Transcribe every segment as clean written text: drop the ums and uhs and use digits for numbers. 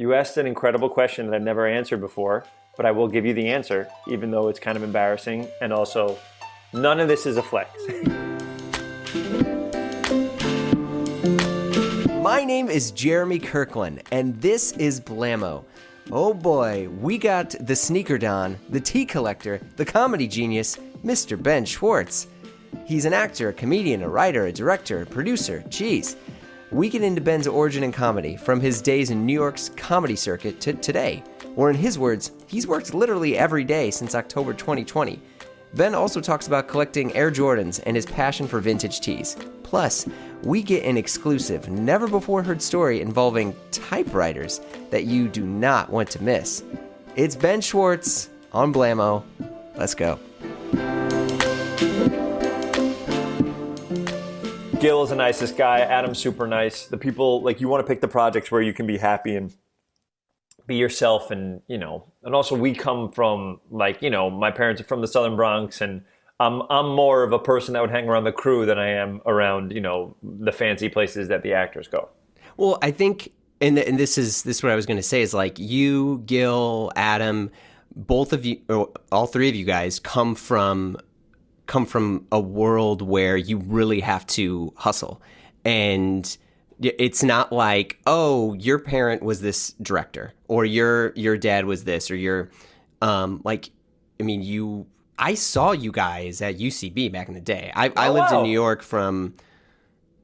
You asked an incredible question that I've never answered before, but I will give you the answer, even though it's kind of embarrassing. And also, none of this is a flex. My name is Jeremy Kirkland, and this is Blammo. Oh boy, we got the sneaker don, the tea collector, the comedy genius, Mr. Ben Schwartz. He's an actor, a comedian, a writer, a director, a producer. Geez. We get into Ben's origin in comedy, from his days in New York's comedy circuit to today, or in his words, he's worked literally every day since October 2020. Ben also talks about collecting Air Jordans and his passion for vintage tees. Plus, we get an exclusive, never-before-heard story involving typewriters that you do not want to miss. It's Ben Schwartz on Blammo. Let's go. Gil is the nicest guy. Adam's super nice. The people, like, you want to pick the projects where you can be happy and be yourself. And, you know, and also we come from, like, you know, my parents are from the Southern Bronx, and I'm more of a person that would hang around the crew than I am around, you know, the fancy places that the actors go. Well, I think, and this is what I was going to say, is like you, Gil, Adam, both of you, or all three of you guys come from a world where you really have to hustle. And it's not like, oh, your parent was this director, or your dad was this, or your, like, I mean, I saw you guys at UCB back in the day. I lived in New York from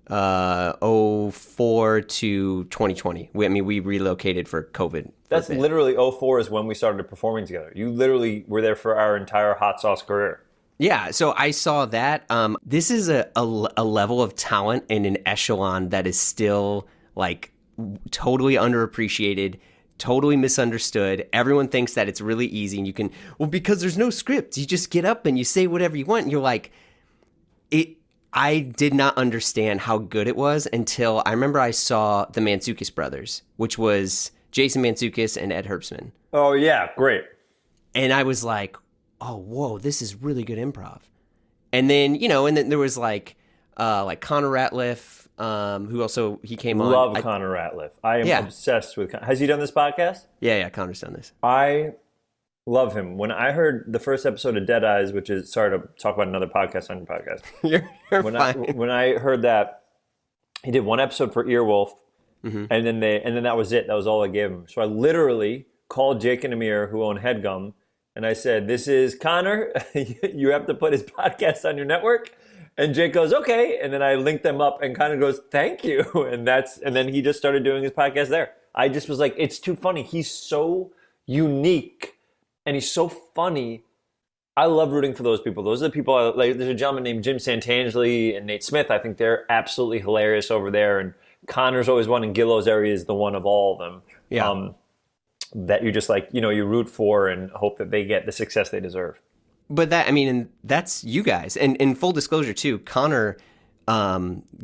04 to 2020. We relocated for COVID. That's literally 04 is when we started performing together. You literally were there for our entire hot sauce career. Yeah, so I saw that. This is a level of talent and an echelon that is still, like, totally underappreciated, totally misunderstood. Everyone thinks that it's really easy, and you can, well, because there's no script. You just get up and you say whatever you want, and you're like, I did not understand how good it was until I remember I saw the Mantzoukas brothers, which was Jason Mantzoukas and Ed Herbstman. Oh, yeah, great. And I was like, oh, whoa, this is really good improv. And then, you know, and then there was like Connor Ratliff, who also, he came on. Love Connor Ratliff. I am obsessed with Connor. Has he done this podcast? Yeah, Connor's done this. I love him. When I heard the first episode of Dead Eyes, which is, sorry to talk about another podcast on your podcast. You're fine. When I heard that, he did one episode for Earwolf, and then that was it. That was all I gave him. So I literally called Jake and Amir, who own HeadGum, and I said, this is Connor. You have to put his podcast on your network. And Jake goes, okay. And then I linked them up, and Connor goes, thank you. And then he just started doing his podcast there. I just was like, it's too funny. He's so unique and he's so funny. I love rooting for those people. Those are the people, like, there's a gentleman named Jim Santangeli and Nate Smith. I think they're absolutely hilarious over there. And Connor's always one, and Gillo's area is the one of all of them. Yeah. That you just, like, you know, you root for and hope that they get the success they deserve. But that, I mean, and that's you guys. And in full disclosure too, Connor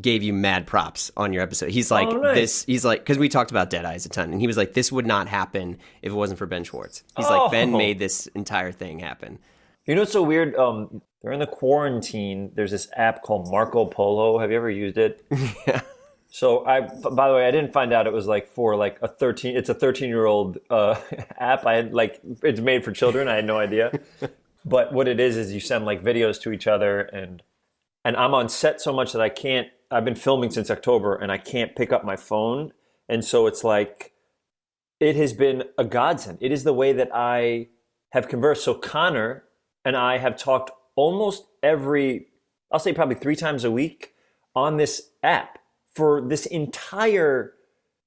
gave you mad props on your episode. He's like, he's like, because we talked about Dead Eyes a ton, and he was like, this would not happen if it wasn't for Ben Schwartz. He's like, Ben made this entire thing happen. You know what's so weird? During the quarantine, there's this app called Marco Polo. Have you ever used it? Yeah. So by the way, I didn't find out it was like for like it's a 13-year-old app. I had, like, it's made for children. I had no idea. But what it is you send, like, videos to each other, and I'm on set so much that I've been filming since October, and I can't pick up my phone. And so it's like, it has been a godsend. It is the way that I have conversed. So Connor and I have talked almost I'll say probably 3 times a week on this app for this entire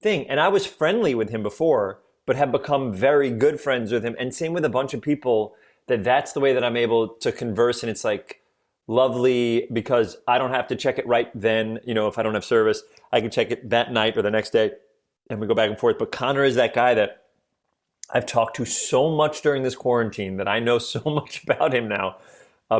thing. And I was friendly with him before, but have become very good friends with him. And same with a bunch of people, that's the way that I'm able to converse. And it's like lovely because I don't have to check it right then. You know, if I don't have service, I can check it that night or the next day, and we go back and forth. But Connor is that guy that I've talked to so much during this quarantine, that I know so much about him now.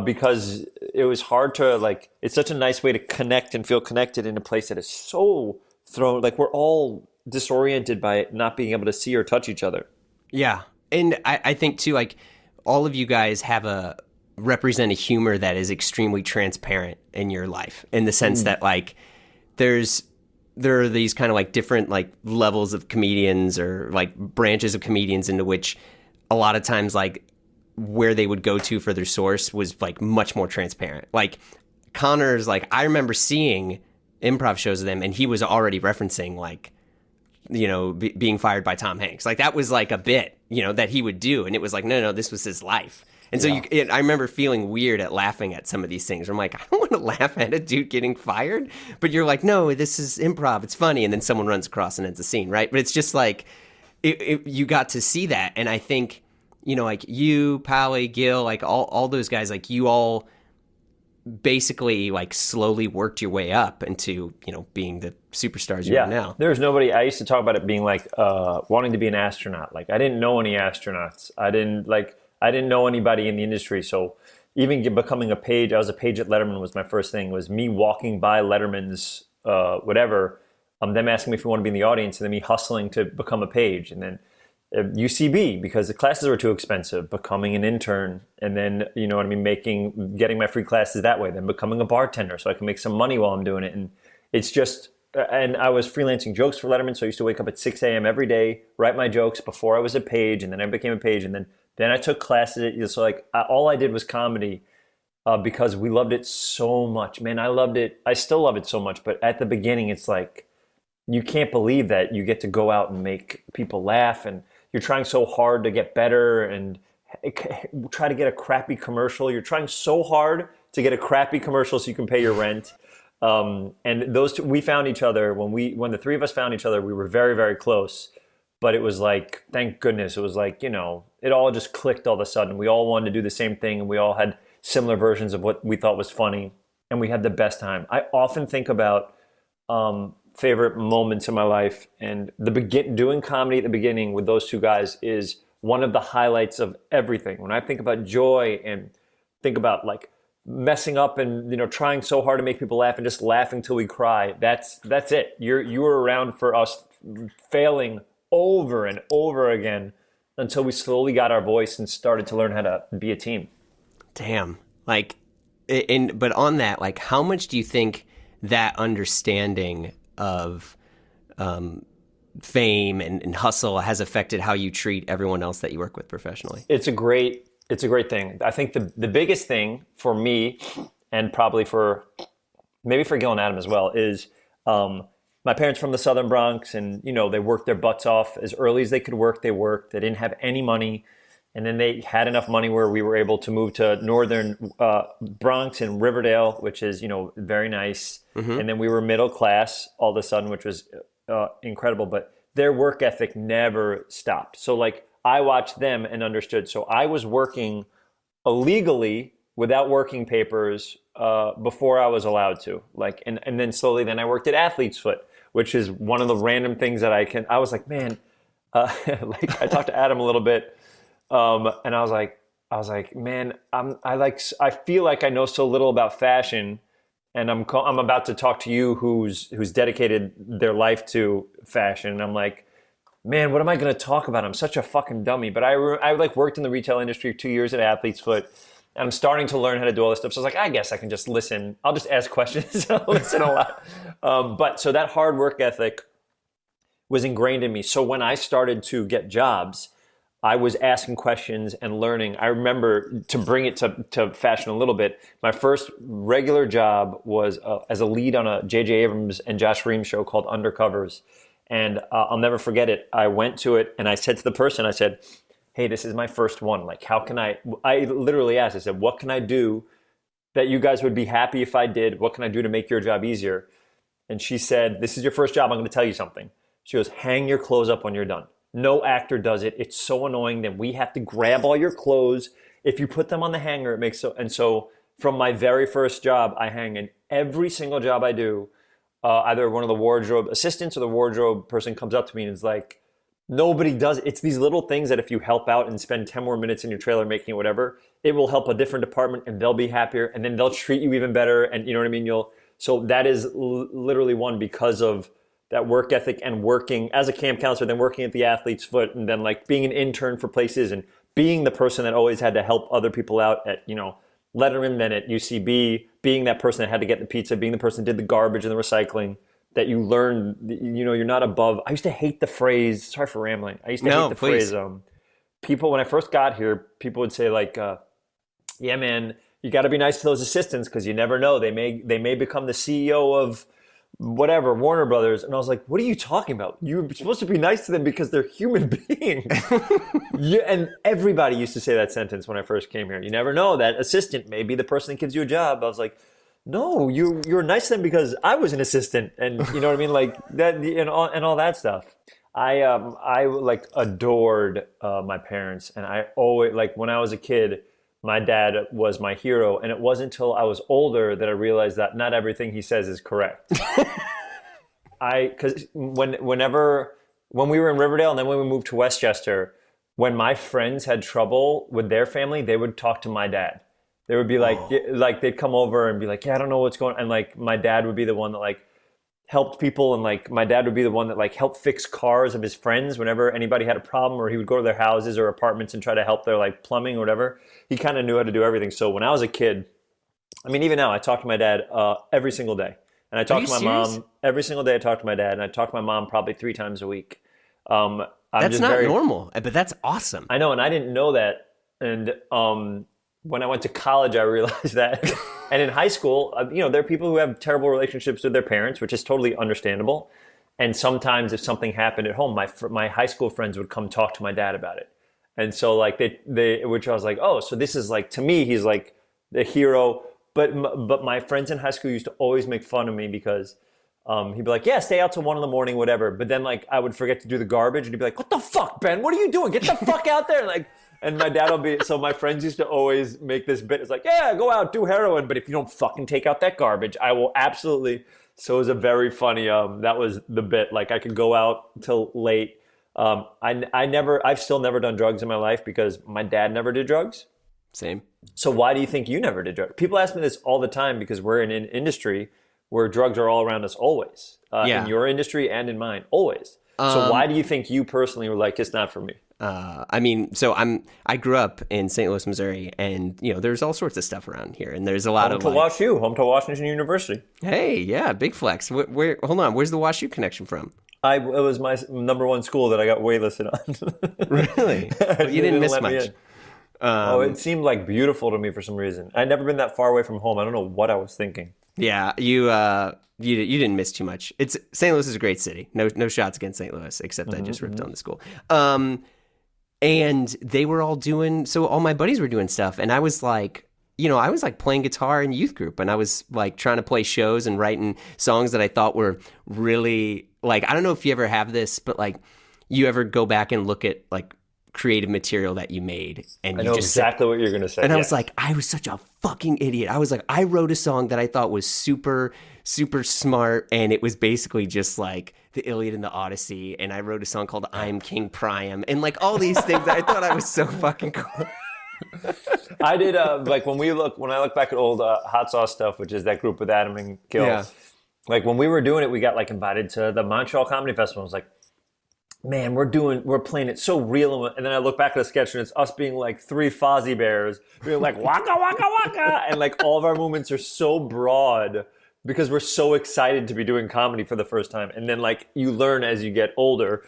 Because it was hard to, like, it's such a nice way to connect and feel connected in a place that is so thrown, like, we're all disoriented by not being able to see or touch each other. Yeah. And I think too, like, all of you guys represent a humor that is extremely transparent in your life, in the sense that, like, there's there are these kind of like different like levels of comedians or like branches of comedians into which a lot of times like where they would go to for their source was like much more transparent. Like Connor's, like I remember seeing improv shows of them and he was already referencing like, you know, being fired by Tom Hanks. Like that was like a bit, you know, that he would do. And it was like, no, this was his life. And so I remember feeling weird at laughing at some of these things. I'm like, I don't want to laugh at a dude getting fired. But you're like, no, this is improv. It's funny. And then someone runs across and ends the scene, right? But it's just like, you got to see that. And I think, you know, like you, Pally, Gil, like all those guys, like you all basically like slowly worked your way up into, you know, being the superstars you are now. There's nobody, I used to talk about it being like wanting to be an astronaut. Like I didn't know any astronauts. I didn't know anybody in the industry. So even becoming a page, I was a page at Letterman was my first thing, was me walking by Letterman's whatever, them asking me if we want to be in the audience, and then me hustling to become a page. And then UCB, because the classes were too expensive, becoming an intern, and then, you know what I mean, getting my free classes that way, then becoming a bartender so I can make some money while I'm doing it. And it's just, and I was freelancing jokes for Letterman, so I used to wake up at 6 a.m. every day, write my jokes before I was a page, and then I became a page, and then I took classes. So like all I did was comedy because we loved it so much. Man, I loved it. I still love it so much. But at the beginning, it's like, you can't believe that you get to go out and make people laugh, and you're trying so hard to get better and try to get a crappy commercial. You're trying so hard to get a crappy commercial so you can pay your rent. And those two, we found each other when the three of us found each other, we were very, very close. But it was like, thank goodness, it was like, you know, it all just clicked all of a sudden. We all wanted to do the same thing, and we all had similar versions of what we thought was funny, and we had the best time. I often think about favorite moments in my life, and doing comedy at the beginning with those two guys is one of the highlights of everything. When I think about joy and think about like messing up and, you know, trying so hard to make people laugh and just laughing till we cry, that's it. You were around for us failing over and over again until we slowly got our voice and started to learn how to be a team. Damn. Like, but on that, like, how much do you think that understanding of fame and hustle has affected how you treat everyone else that you work with professionally? It's a great thing. I think the biggest thing for me, and probably maybe for Gil and Adam as well, is my parents from the Southern Bronx, and, you know, they worked their butts off as early as they could work. They worked. They didn't have any money. And then they had enough money where we were able to move to northern Bronx and Riverdale, which is, you know, very nice. Mm-hmm. And then we were middle class all of a sudden, which was incredible. But their work ethic never stopped. So like I watched them and understood. So I was working illegally without working papers before I was allowed to. Like, and then slowly then I worked at Athlete's Foot, which is one of the random things that I was like, man, like I talked to Adam a little bit. And I was like, man, I feel like I know so little about fashion, and I'm about to talk to you who's dedicated their life to fashion. And I'm like, man, what am I going to talk about? I'm such a fucking dummy. But I like worked in the retail industry 2 years at Athlete's Foot, and I'm starting to learn how to do all this stuff. So I was like, I guess I can just listen. I'll just ask questions. I'll listen a lot. But so that hard work ethic was ingrained in me. So when I started to get jobs, I was asking questions and learning. I remember, to bring it to fashion a little bit, my first regular job was as a lead on a J.J. Abrams and Josh Ream show called Undercovers. And I'll never forget it. I went to it and I said to the person, I said, hey, this is my first one. Like, how can I literally asked, I said, what can I do that you guys would be happy if I did? What can I do to make your job easier? And she said, this is your first job. I'm going to tell you something. She goes, hang your clothes up when you're done. No actor does it. It's so annoying that we have to grab all your clothes. If you put them on the hanger, it makes so. And so from my very first job, I hang in every single job I do. Either one of the wardrobe assistants or the wardrobe person comes up to me and is like, nobody does it. It's these little things that if you help out and spend 10 more minutes in your trailer making it whatever, it will help a different department and they'll be happier and then they'll treat you even better. And you know what I mean? So that is literally one because of that work ethic and working as a camp counselor, then working at the Athlete's Foot, and then like being an intern for places and being the person that always had to help other people out at, you know, Letterman, then at UCB, being that person that had to get the pizza, being the person that did the garbage and the recycling, that you learn, you're not above. I used to hate the phrase, sorry for rambling. I used to hate the phrase, people, when I first got here, people would say like, yeah, man, you got to be nice to those assistants because you never know. They may become the CEO of whatever, Warner Brothers. And I was like, what are you talking about? You're supposed to be nice to them because they're human beings. Yeah, and everybody used to say that sentence when I first came here. You never know, that assistant may be the person that gives you a job. I was like, no, you're nice to them because I was an assistant, and you know what I mean, like that, and all that stuff. I like adored my parents, and I always, like, when I was a kid, my dad was my hero, and it wasn't until I was older that I realized that not everything he says is correct. Because when we were in Riverdale, and then when we moved to Westchester, when my friends had trouble with their family, they would talk to my dad. They would be like they'd come over and be like, yeah, I don't know what's going on. And like my dad would be the one that like helped people. And like my dad would be the one that like helped fix cars of his friends whenever anybody had a problem, or he would go to their houses or apartments and try to help their like plumbing or whatever. He kind of knew how to do everything. So when I was a kid, I mean, even now I talk to my dad every single day. And I talk to my mom every single day. I talk to my dad, and I talk to my mom probably 3 times a week. That's not normal, but that's awesome. I know. And I didn't know that. And, when I went to college, I realized that. And in high school, there are people who have terrible relationships with their parents, which is totally understandable. And sometimes if something happened at home, my high school friends would come talk to my dad about it. And so like which I was like, oh, so this is like, to me, he's like the hero. But my friends in high school used to always make fun of me because he'd be like, yeah, stay out till 1 a.m, whatever. But then like I would forget to do the garbage, and he'd be like, what the fuck, Ben? What are you doing? Get the fuck out there. And my dad will be, so my friends used to always make this bit. It's like, yeah, go out, do heroin, but if you don't fucking take out that garbage, I will absolutely. So it was a very funny, that was the bit. Like I could go out till late. I've still never done drugs in my life because my dad never did drugs. Same. So why do you think you never did drugs? People ask me this all the time because we're in an industry where drugs are all around us always. In your industry and in mine, always. So why do you think you personally were like, it's not for me? I grew up in St. Louis, Missouri, and there's all sorts of stuff around here, and there's a lot home to Washington University. Hey, yeah, big flex. Where? Hold on, where's the WashU connection from? It was my number 1 school that I got waitlisted on. Really? Well, you didn't miss much. It seemed like beautiful to me for some reason. I'd never been that far away from home. I don't know what I was thinking. Yeah, you didn't miss too much. St. Louis is a great city. No shots against St. Louis, except I just ripped on the school. And they were all all my buddies were doing stuff, and I was like, I was like playing guitar in youth group, and I was like trying to play shows and writing songs that I thought were really like, I don't know if you ever have this, but like you ever go back and look at like creative material that you made, and I know exactly what you're going to say. And I was like, I was such a fucking idiot. I was like, I wrote a song that I thought was super, super smart, and it was basically just like the Iliad and the Odyssey, and I wrote a song called I'm King Priam, and like all these things that I thought I was so fucking cool. I did like when I look back at old Hot Sauce stuff, which is that group with Adam and Gil. Yeah. Like when we were doing it, we got like invited to the Montreal Comedy Festival. I was like, man, we're playing it so real. And then I look back at the sketch, and it's us being like 3 Fozzie Bears, being like waka waka waka, and like all of our movements are so broad because we're so excited to be doing comedy for the first time. And then like you learn as you get older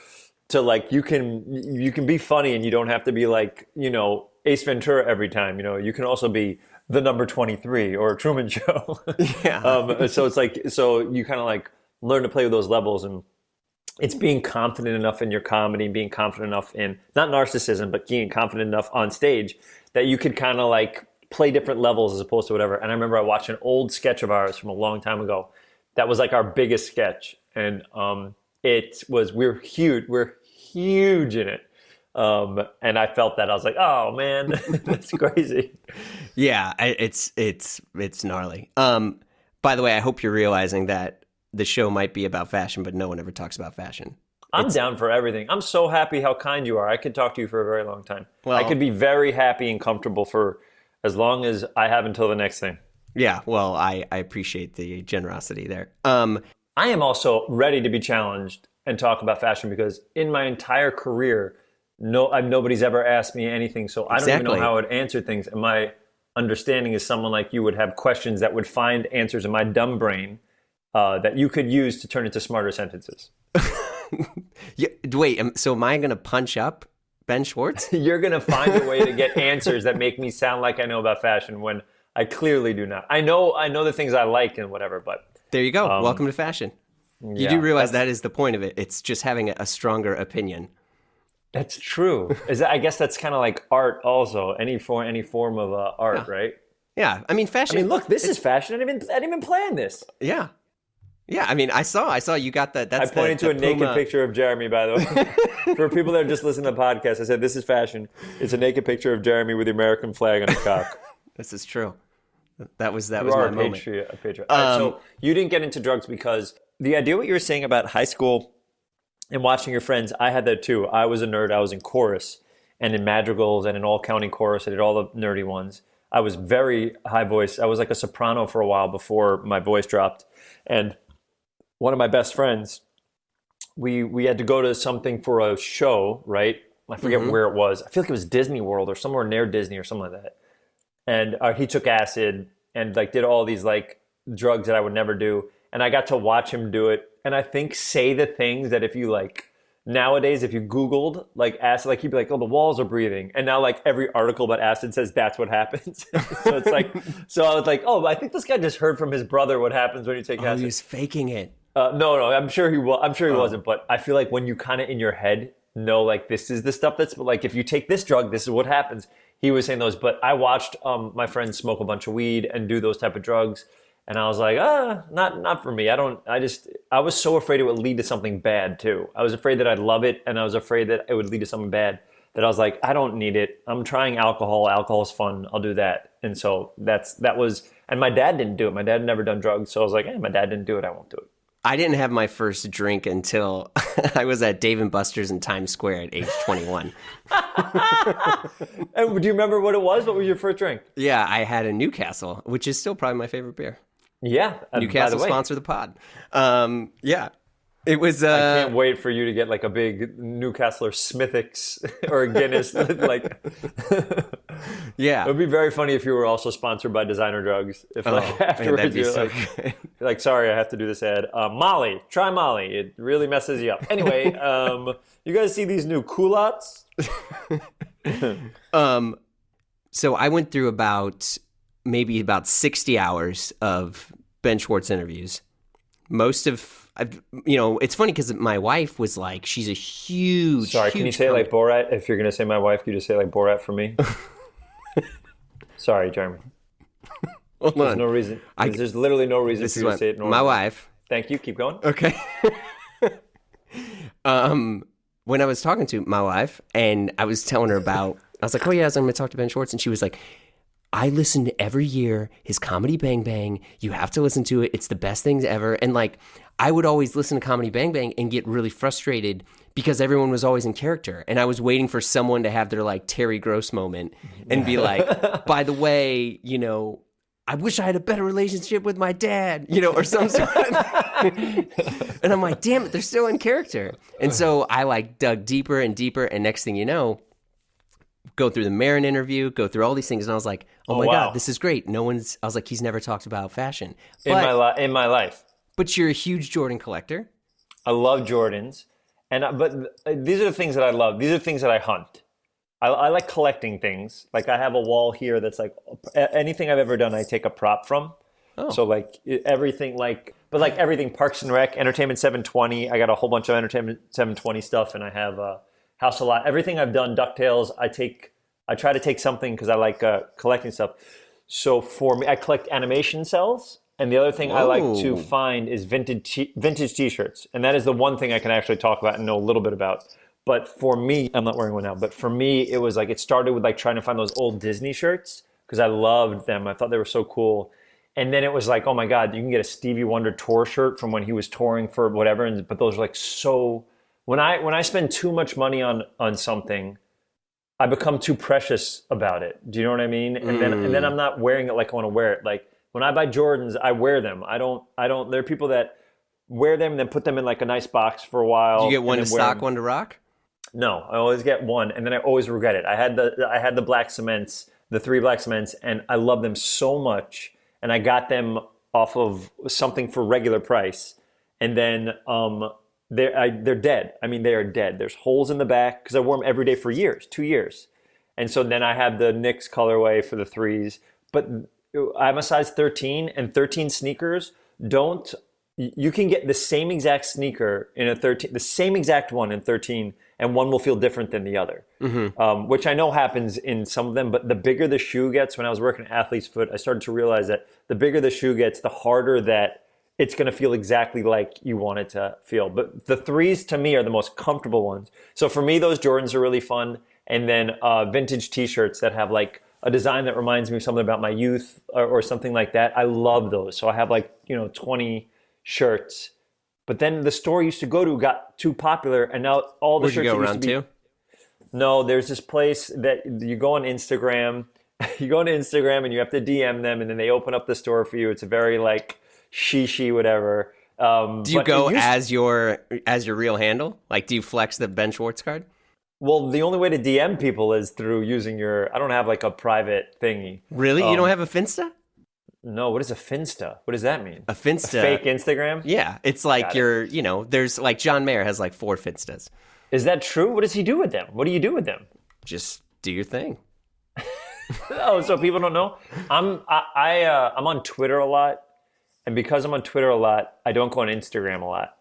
to like you can be funny, and you don't have to be like Ace Ventura every time. You can also be the number 23 or Truman Show. Yeah. So it's like, so you kind of like learn to play with those levels, and it's being confident enough in your comedy, being confident enough in, not narcissism, but being confident enough on stage that you could kind of like play different levels as opposed to whatever. And I remember I watched an old sketch of ours from a long time ago. That was like our biggest sketch. And we're huge in it. And I felt that I was like, oh man, that's crazy. Yeah, it's gnarly. By the way, I hope you're realizing that the show might be about fashion, but no one ever talks about fashion. I'm down for everything. I'm so happy how kind you are. I could talk to you for a very long time. Well, I could be very happy and comfortable for as long as I have until the next thing. Yeah, well, I appreciate the generosity there. I am also ready to be challenged and talk about fashion because in my entire career, nobody's ever asked me anything, so I don't even know how I would answer things. And my understanding is someone like you would have questions that would find answers in my dumb brain that you could use to turn into smarter sentences. Yeah, wait, so am I going to punch up Ben Schwartz? You're going to find a way to get answers that make me sound like I know about fashion when I clearly do not. I know the things I like and whatever, but... There you go. Welcome to fashion. You do realize that is the point of it. It's just having a stronger opinion. That's true. I guess that's kind of like art also. Any form of art, right? Yeah. I mean, fashion... I mean, look, this is fashion. I didn't even plan this. Yeah. Yeah, I mean, I saw you got that. I pointed to a naked picture of Jeremy, by the way. For people that are just listening to the podcast, I said, this is fashion. It's a naked picture of Jeremy with the American flag on his cock. This is true. That was my moment. Patriot. All right, so you didn't get into drugs because the idea what you were saying about high school and watching your friends, I had that too. I was a nerd. I was in chorus and in madrigals and in all county chorus. I did all the nerdy ones. I was very high voice. I was like a soprano for a while before my voice dropped. And one of my best friends, we had to go to something for a show, right? I forget where it was. I feel like it was Disney World or somewhere near Disney or something like that. And he took acid and like did all these like drugs that I would never do. And I got to watch him do it. And I think say the things that if you like nowadays, if you Googled like acid, like he'd be like, oh, the walls are breathing. And now like every article about acid says that's what happens. So it's like, so I was like, oh, I think this guy just heard from his brother what happens when you take acid. He was faking it. No, I'm sure he will. I'm sure he wasn't. But I feel like when you kind of in your head know like this is the stuff that's like if you take this drug, this is what happens. He was saying those, but I watched my friends smoke a bunch of weed and do those type of drugs, and I was like, not for me. I was so afraid it would lead to something bad too. I was afraid that I'd love it, and I was afraid that it would lead to something bad. That I was like, I don't need it. I'm trying alcohol. Alcohol's fun. I'll do that. And so that was. And my dad didn't do it. My dad had never done drugs, so I was like, my dad didn't do it. I won't do it. I didn't have my first drink until I was at Dave & Buster's in Times Square at age 21. And do you remember what it was? What was your first drink? Yeah, I had a Newcastle, which is still probably my favorite beer. Yeah. Newcastle sponsor the pod. Yeah. It was. I can't wait for you to get like a big Newcastle or Smithwick's or a Guinness. Like, yeah, it would be very funny if you were also sponsored by Designer Drugs. If like afterwards you're like, sorry, I have to do this ad. Molly, try Molly. It really messes you up. Anyway, you guys see these new culottes? So I went through about 60 hours of Ben Schwartz interviews. Most of. It's funny because my wife was like, she's a huge. Sorry, can you say it like Borat? If you're going to say my wife, can you just say it like Borat for me? Sorry, Jeremy. There's no reason. There's literally no reason for you to say it normally. My wife. Thank you. Keep going. Okay. When I was talking to my wife and I was telling her about, I was like, oh, yeah, I'm going to talk to Ben Schwartz. And she was like, I listen to every year his Comedy Bang Bang. You have to listen to it. It's the best things ever. And like, I would always listen to Comedy Bang Bang and get really frustrated because everyone was always in character. And I was waiting for someone to have their like Terry Gross moment and be like, by the way, I wish I had a better relationship with my dad, or some sort of. And I'm like, damn it, they're still in character. And so I like dug deeper and deeper. And next thing you know, go through the Marin interview, go through all these things. And I was like, oh my God, this is great. I was like, he's never talked about fashion. In my life. But you're a huge Jordan collector. I love Jordans. But these are the things that I love. These are the things that I hunt. I like collecting things. Like I have a wall here that's like anything I've ever done, I take a prop from. Oh. So like everything everything Parks and Rec, Entertainment 720. I got a whole bunch of Entertainment 720 stuff, and I have House a Lot. Everything I've done, DuckTales, I try to take something because I like collecting stuff. So for me, I collect animation cells. And the other thing I like to find is vintage T-shirts. And that is the one thing I can actually talk about and know a little bit about. But for me, I'm not wearing one now, but for me, it was like, it started with like trying to find those old Disney shirts because I loved them. I thought they were so cool. And then it was like, oh my God, you can get a Stevie Wonder tour shirt from when he was touring for whatever. But those are like so, when I spend too much money on something, I become too precious about it. Do you know what I mean? And then I'm not wearing it like I want to wear it. Like, when I buy Jordans, I wear them. I don't, there are people that wear them and then put them in like a nice box for a while. Do you get one to stock, one to rock? No, I always get one and then I always regret it. I had the black cements, the 3 black cements, and I love them so much. And I got them off of something for regular price, and then they're dead. I mean, they are dead. There's holes in the back because I wore them every day for years, 2 years. And so then I had the Knicks colorway for the threes. But I'm a size 13, and 13 sneakers don't... You can get the same exact sneaker in a 13, the same exact one in 13, and one will feel different than the other, which I know happens in some of them. But the bigger the shoe gets, when I was working at Athlete's Foot, I started to realize that the bigger the shoe gets, the harder that it's going to feel exactly like you want it to feel. But the threes, to me, are the most comfortable ones. So for me, those Jordans are really fun. And then vintage T-shirts that have like a design that reminds me of something about my youth or something like that. I love those. So I have 20 shirts. But then the store I used to go to got too popular, and now all the Where'd shirts you go used around to be... to? No, there's this place that you go on Instagram. You go on Instagram and you have to DM them, and then they open up the store for you. It's a very like shishi whatever. Do you go as your real handle? Like, do you flex the Ben Schwartz card? Well, the only way to DM people is through using your... I don't have like a private thingy. Really? You don't have a Finsta? No, what is a Finsta? What does that mean? A Finsta. A fake Instagram? Yeah, it's like there's like John Mayer has like 4 Finstas. Is that true? What does he do with them? What do you do with them? Just do your thing. Oh, so people don't know? I'm on Twitter a lot, and because I'm on Twitter a lot, I don't go on Instagram a lot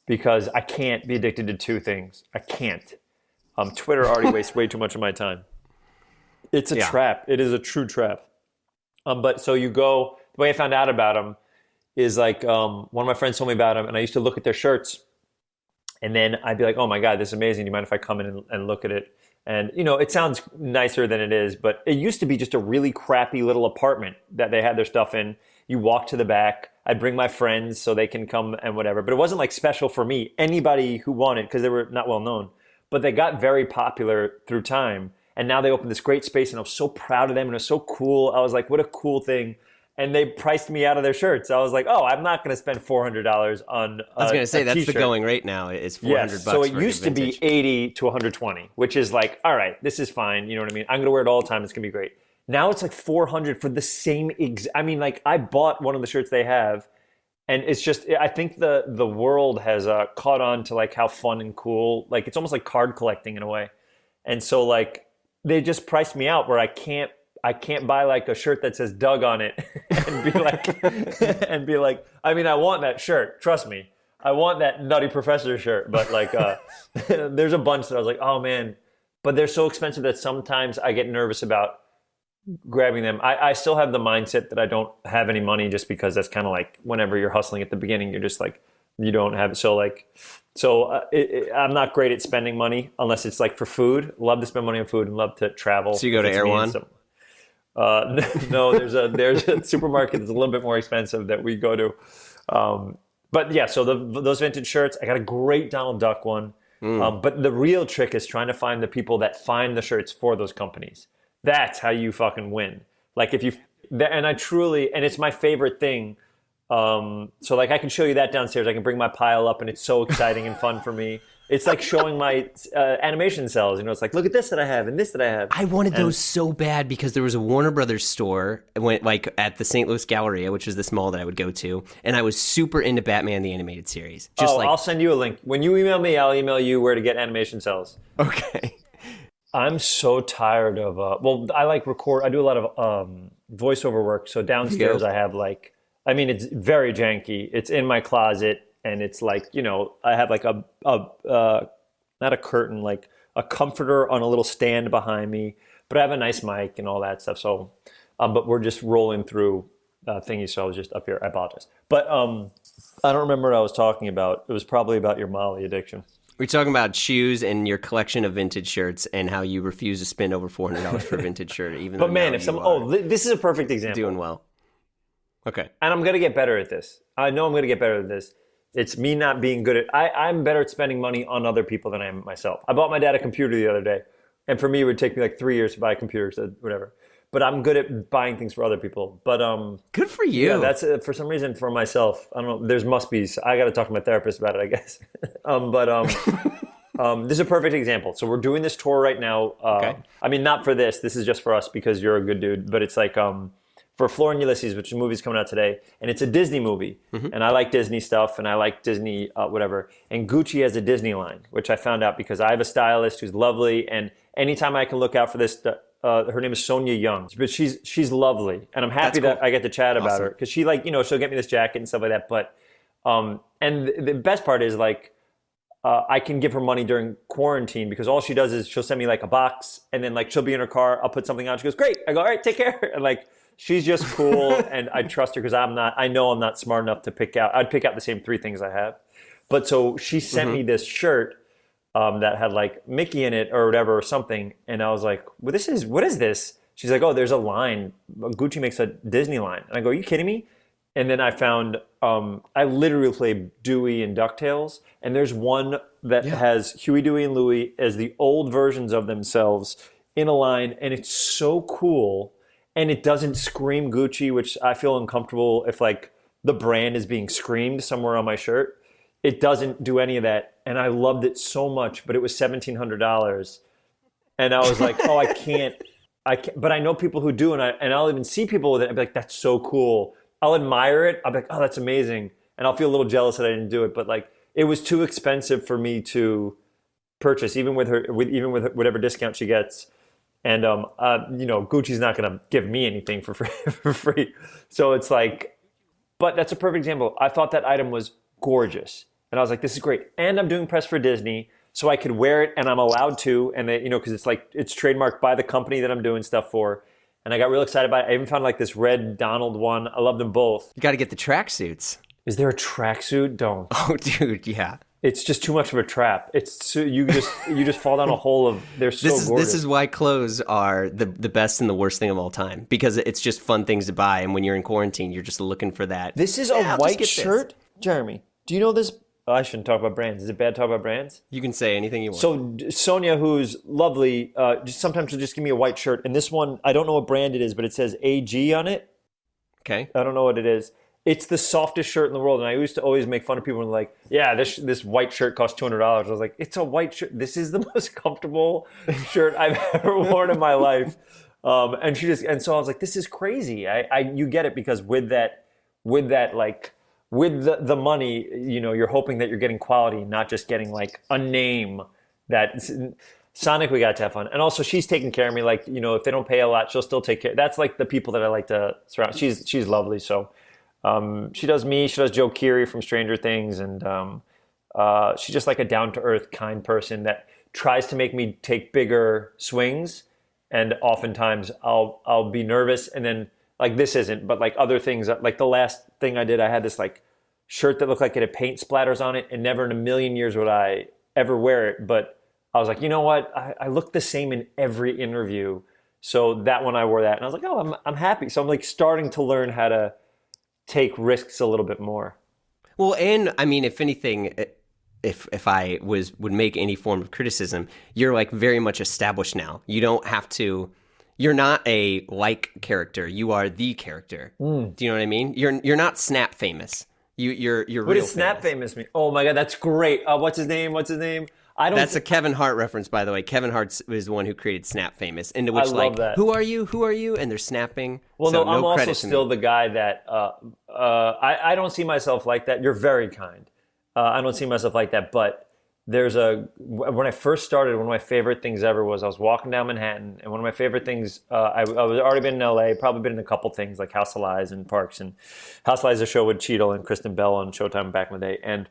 because I can't be addicted to 2 things. I can't. Twitter already wastes way too much of my time. It's a trap. It is a true trap. But so you go, the way I found out about them is like one of my friends told me about them, and I used to look at their shirts, and then I'd be like, oh my God, this is amazing. Do you mind if I come in and look at it? And, it sounds nicer than it is, but it used to be just a really crappy little apartment that they had their stuff in. You walk to the back. I'd bring my friends so they can come and whatever, but it wasn't like special for me. Anybody who wanted, because they were not well known, but they got very popular through time. And now they opened this great space, and I was so proud of them, and it was so cool. I was like, what a cool thing. And they priced me out of their shirts. I was like, oh, I'm not going to spend $400 on I was going to say, that's t-shirt. the going rate now is $400 Yes, so it for used to be 80 to 120, which is like, all right, this is fine. You know what I mean? I'm going to wear it all the time. It's going to be great. Now it's like 400 for the same I bought one of the shirts they have, and it's just, I think the world has caught on to like how fun and cool, like it's almost like card collecting in a way. And so like, they just priced me out where I can't buy like a shirt that says Doug on it and be like, I mean, I want that shirt. Trust me. I want that Nutty Professor shirt. But like, there's a bunch that I was like, oh man, but they're so expensive that sometimes I get nervous about grabbing them. I still have the mindset that I don't have any money, just because that's kind of like whenever you're hustling at the beginning, you're just like, you don't have it. So I'm not great at spending money unless it's like for food. Love to spend money on food and love to travel. So you go to Air One? No, there's a supermarket that's a little bit more expensive that we go to. But yeah, so those vintage shirts, I got a great Donald Duck one. But the real trick is trying to find the people that find the shirts for those companies. That's how you fucking win. Like and it's my favorite thing. So like I can show you that downstairs. I can bring my pile up, and it's so exciting and fun for me. It's like showing my animation cells. It's like, look at this that I have and this that I have. I wanted those so bad because there was a Warner Brothers store like at the St. Louis Galleria, which is this mall that I would go to, and I was super into Batman the Animated Series. I'll send you a link. When you email me, I'll email you where to get animation cells. Okay. I'm so tired of I like record. I do a lot of voiceover work. So downstairs I have like, I mean, it's very janky. It's in my closet, and it's like, I have like a not a curtain, like a comforter on a little stand behind me, but I have a nice mic and all that stuff. So, but we're just rolling through thingy. So I was just up here. I apologize. But I don't remember what I was talking about. It was probably about your Molly addiction. We're talking about shoes and your collection of vintage shirts and how you refuse to spend over $400 for a vintage shirt, even though. But man, this is a perfect example. Doing well. Okay. And I'm going to get better at this. I know I'm going to get better at this. It's me not being good at... I'm better at spending money on other people than I am myself. I bought my dad a computer the other day. And for me, it would take me like 3 years to buy a computer, so whatever. But I'm good at buying things for other people. But good for you. Yeah, that's for some reason for myself. I don't know. Must be... I got to talk to my therapist about it, I guess. This is a perfect example. So we're doing this tour right now. Okay. I mean, not for this. This is just for us because you're a good dude. But it's like... for for Flora and Ulysses, which is a movie's coming out today, and it's a Disney movie. And I like Disney stuff, and I like Disney whatever. And Gucci has a Disney line, which I found out because I have a stylist who's lovely, and anytime I can look out for this, her name is Sonia Young, but she's lovely, and I'm happy that I get to chat about her because she she'll get me this jacket and stuff like that. But and the best part is I can give her money during quarantine because all she does is she'll send me like a box, and then she'll be in her car. I'll put something on. She goes, "Great." I go, "All right, take care." And she's just cool, and I trust her because I know I'm not smart enough to pick out. I'd pick out the same 3 things I have. But so she sent me this shirt that had Mickey in it or whatever or something, and I was like, "Well, what is this?" She's like, "Oh, there's a line. Gucci makes a Disney line." And I go, "Are you kidding me?" And then I found I literally play Dewey in DuckTales, and there's one that has Huey, Dewey, and Louie as the old versions of themselves in a line, and it's so cool. And it doesn't scream Gucci, which I feel uncomfortable if the brand is being screamed somewhere on my shirt. It doesn't do any of that. And I loved it so much, but it was $1,700. And I was like, oh, I can't. But I know people who do, and I'll even see people with it. I'll be like, that's so cool. I'll admire it. I'll be like, oh, that's amazing. And I'll feel a little jealous that I didn't do it. But it was too expensive for me to purchase, even with whatever discount she gets. And Gucci's not going to give me anything for free. So it's but that's a perfect example. I thought that item was gorgeous, and I was like, this is great. And I'm doing press for Disney, so I could wear it, and I'm allowed to. And because it's trademarked by the company that I'm doing stuff for. And I got real excited about it. I even found this red Donald one. I love them both. You got to get the tracksuits. Is there a tracksuit? Don't. Oh, dude, yeah. It's just too much of a trap. It's you just fall down a hole of they're so gorgeous. This is why clothes are the best and the worst thing of all time, because it's just fun things to buy, and when you're in quarantine, you're just looking for that. This is a white shirt, Jeremy. Do you know this? Oh, I shouldn't talk about brands. Is it bad to talk about brands? You can say anything you want. So Sonia, who's lovely, sometimes she'll just give me a white shirt, and this one I don't know what brand it is, but it says AG on it. Okay. I don't know what it is. It's the softest shirt in the world, and I used to always make fun of people and yeah, this white shirt costs $200. I was like, it's a white shirt. This is the most comfortable shirt I've ever worn in my life. And so I was like, this is crazy. You get it because with the money, you're hoping that you're getting quality, not just getting a name that. Sonic, we got to have fun. And also, she's taking care of me. If they don't pay a lot, she'll still take care. That's the people that I like to surround. She's lovely. So. She does me. She does Joe Keery from Stranger Things, and she's just a down-to-earth, kind person that tries to make me take bigger swings. And oftentimes, I'll be nervous, and then this isn't, but other things. The last thing I did, I had this shirt that looked like it had paint splatters on it, and never in a million years would I ever wear it. But I was like, you know what? I look the same in every interview, so that one I wore that, and I was like, oh, I'm happy. So I'm starting to learn how to take risks a little bit more. Well, and I mean, if anything, if I would make any form of criticism, you're very much established now. You don't have to. You're not a character. You are the character. Do you know what I mean? You're not Snap famous. You're what does Snap famous mean? Oh my God, that's great. What's his name? That's a Kevin Hart reference, by the way. Kevin Hart was the one who created Snap famous, into which that. Who are you? Who are you? And they're snapping. Well, so no, I'm also still the guy that I don't see myself like that. You're very kind. I don't see myself like that, but when I first started, one of my favorite things ever was I was walking down Manhattan, and one of my favorite things, I was already been in LA, probably been in a couple things like House of Lies and Parks, and House of Lies is a show with Cheadle and Kristen Bell on Showtime back in the day, and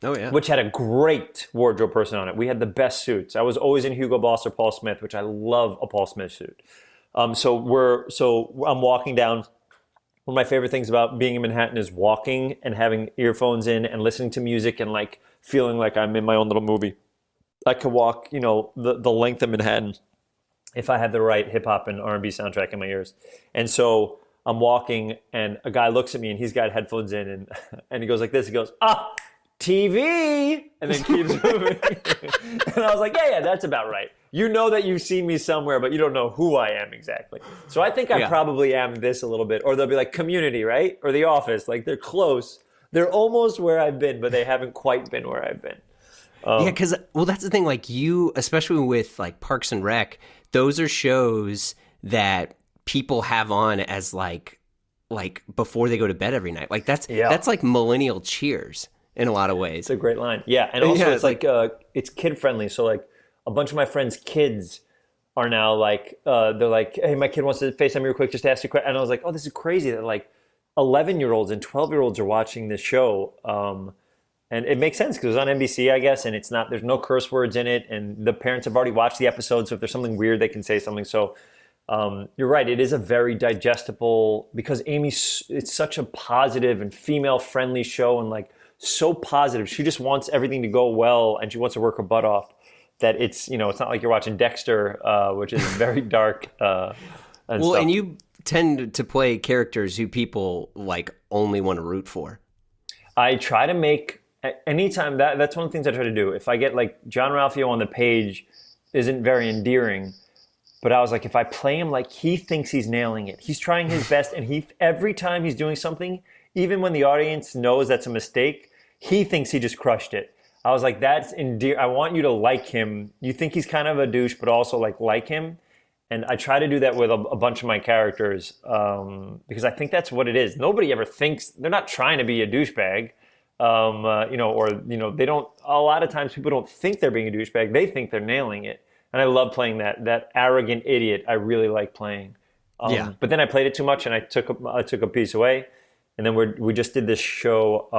oh yeah, which had a great wardrobe person on it. We had the best suits. I was always in Hugo Boss or Paul Smith, which I love a Paul Smith suit. So I'm walking down. One of my favorite things about being in Manhattan is walking and having earphones in and listening to music and feeling like I'm in my own little movie. I could walk, the length of Manhattan if I had the right hip hop and R&B soundtrack in my ears. And so I'm walking, and a guy looks at me, and he's got headphones in, and he goes like this. He goes, TV, and then keeps moving. And I was like, yeah, that's about right. You know that you've seen me somewhere, but you don't know who I am exactly. So I think I probably am this a little bit. Or they'll be like Community, right? Or The Office. They're close. They're almost where I've been, but they haven't quite been where I've been. Yeah, because, that's the thing. You, especially with Parks and Rec, those are shows that people have on as like before they go to bed every night. Like that's like millennial Cheers in a lot of ways. It's a great line. Yeah, and also it's like it's kid friendly. So like a bunch of my friends' kids are now like they're like, hey, my kid wants to FaceTime me real quick just to ask you a question. And I was like, oh, this is crazy that like 11-year-olds and 12-year-olds are watching this show. And it makes sense because it was on NBC, I guess, and there's no curse words in it, and the parents have already watched the episode, so if there's something weird, they can say something. So you're right, it is a very digestible, because it's such a positive and female-friendly show, and like so positive. She just wants everything to go well, and she wants to work her butt off, that it's not like you're watching Dexter, which is very dark. And you tend to play characters who people like only want to root for. I try to make... Anytime that's one of the things I try to do. If I get like John Ralphio on the page isn't very endearing, but I was like, if I play him like he thinks he's nailing it, he's trying his best, and every time he's doing something, even when the audience knows that's a mistake, he thinks he just crushed it. I was like, that's endearing. I want you to like him. You think he's kind of a douche, but also like him. And I try to do that with a bunch of my characters because I think that's what it is. Nobody ever thinks, they're not trying to be a douchebag. They don't, a lot of times people don't think they're being a douchebag. They think they're nailing it. And I love playing that arrogant idiot. I really like playing. But then I played it too much and I took a piece away. And then we just did this show.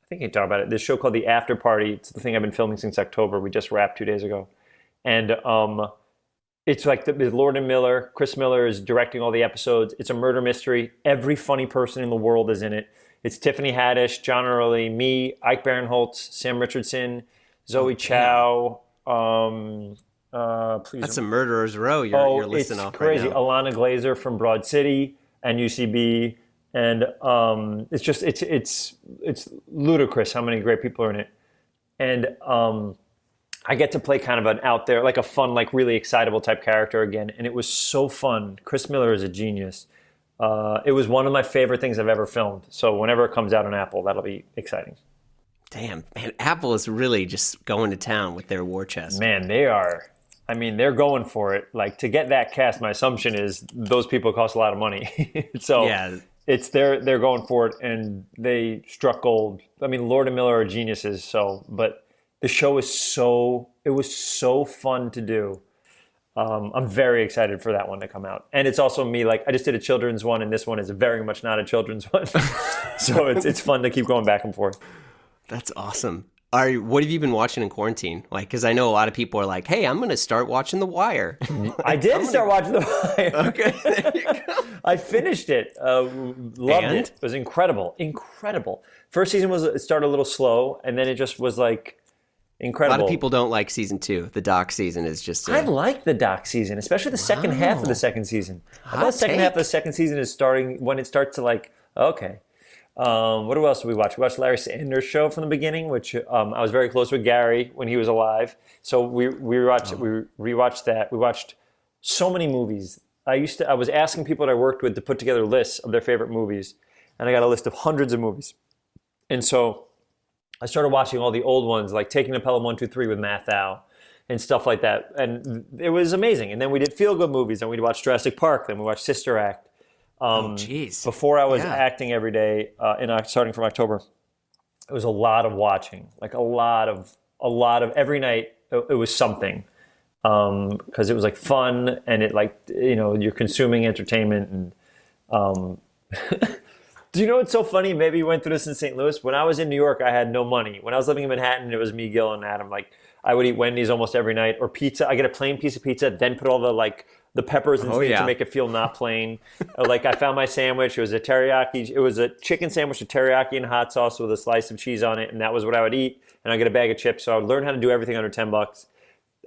I think you talk about it. This show called The After Party. It's the thing I've been filming since October. We just wrapped 2 days ago. And it's like Lord and Miller. Chris Miller is directing all the episodes. It's a murder mystery. Every funny person in the world is in it. It's Tiffany Haddish, John Early, me, Ike Barinholtz, Sam Richardson, Zoe Chow. Please. That's a murderer's row you're listing off crazy. Right now. Alana Glazer from Broad City and UCB. And it's ludicrous how many great people are in it. And I get to play kind of an out there, like a fun, like really excitable type character again. And it was so fun. Chris Miller is a genius. It was one of my favorite things I've ever filmed. So whenever it comes out on Apple, that'll be exciting. Damn, man, Apple is really just going to town with their war chest. Man, they are. I mean, they're going for it. Like, to get that cast, my assumption is those people cost a lot of money. So yeah. They're going for it, and they struck gold. I mean, Lord and Miller are geniuses. But the show was so fun to do. I'm very excited for that one to come out. And it's also me, like, I just did a children's one, and this one is very much not a children's one. So it's fun to keep going back and forth. That's awesome. What have you been watching in quarantine? Like, because I know a lot of people are like, hey, I'm going to start watching The Wire. I did start watching The Wire. Okay, there you go. I finished it. Loved it. It was incredible. Incredible. First season it started a little slow, and then it just was like incredible. A lot of people don't like season 2. The doc season is just... I like the doc season, especially the second half of the second season. I thought the second half of the second season is starting when it starts to like, okay. What else did we watch? We watched Larry Sanders' Show from the beginning, which I was very close with Gary when he was alive. So we rewatched that. We watched so many movies. I was asking people that I worked with to put together lists of their favorite movies, and I got a list of hundreds of movies. And so I started watching all the old ones, like Taking the Pelham 1, 2, 3 with Matt Thau and stuff like that. And it was amazing. And then we did feel-good movies, and we'd watch Jurassic Park, then we watched Sister Act. Before I was acting every day, starting from October, it was a lot of watching, like a lot of every night. It was something, because it was like fun, and it like, you're consuming entertainment. And do you know what's so funny? Maybe you went through this in St. Louis. When I was in New York, I had no money. When I was living in Manhattan, it was me, Gil, and Adam. Like, I would eat Wendy's almost every night, or pizza. I get a plain piece of pizza, then put all the peppers and things to make it feel not plain. Like, I found my sandwich. It was a teriyaki. It was a chicken sandwich with teriyaki and hot sauce with a slice of cheese on it, and that was what I would eat. And I'd get a bag of chips. So I would learn how to do everything under $10.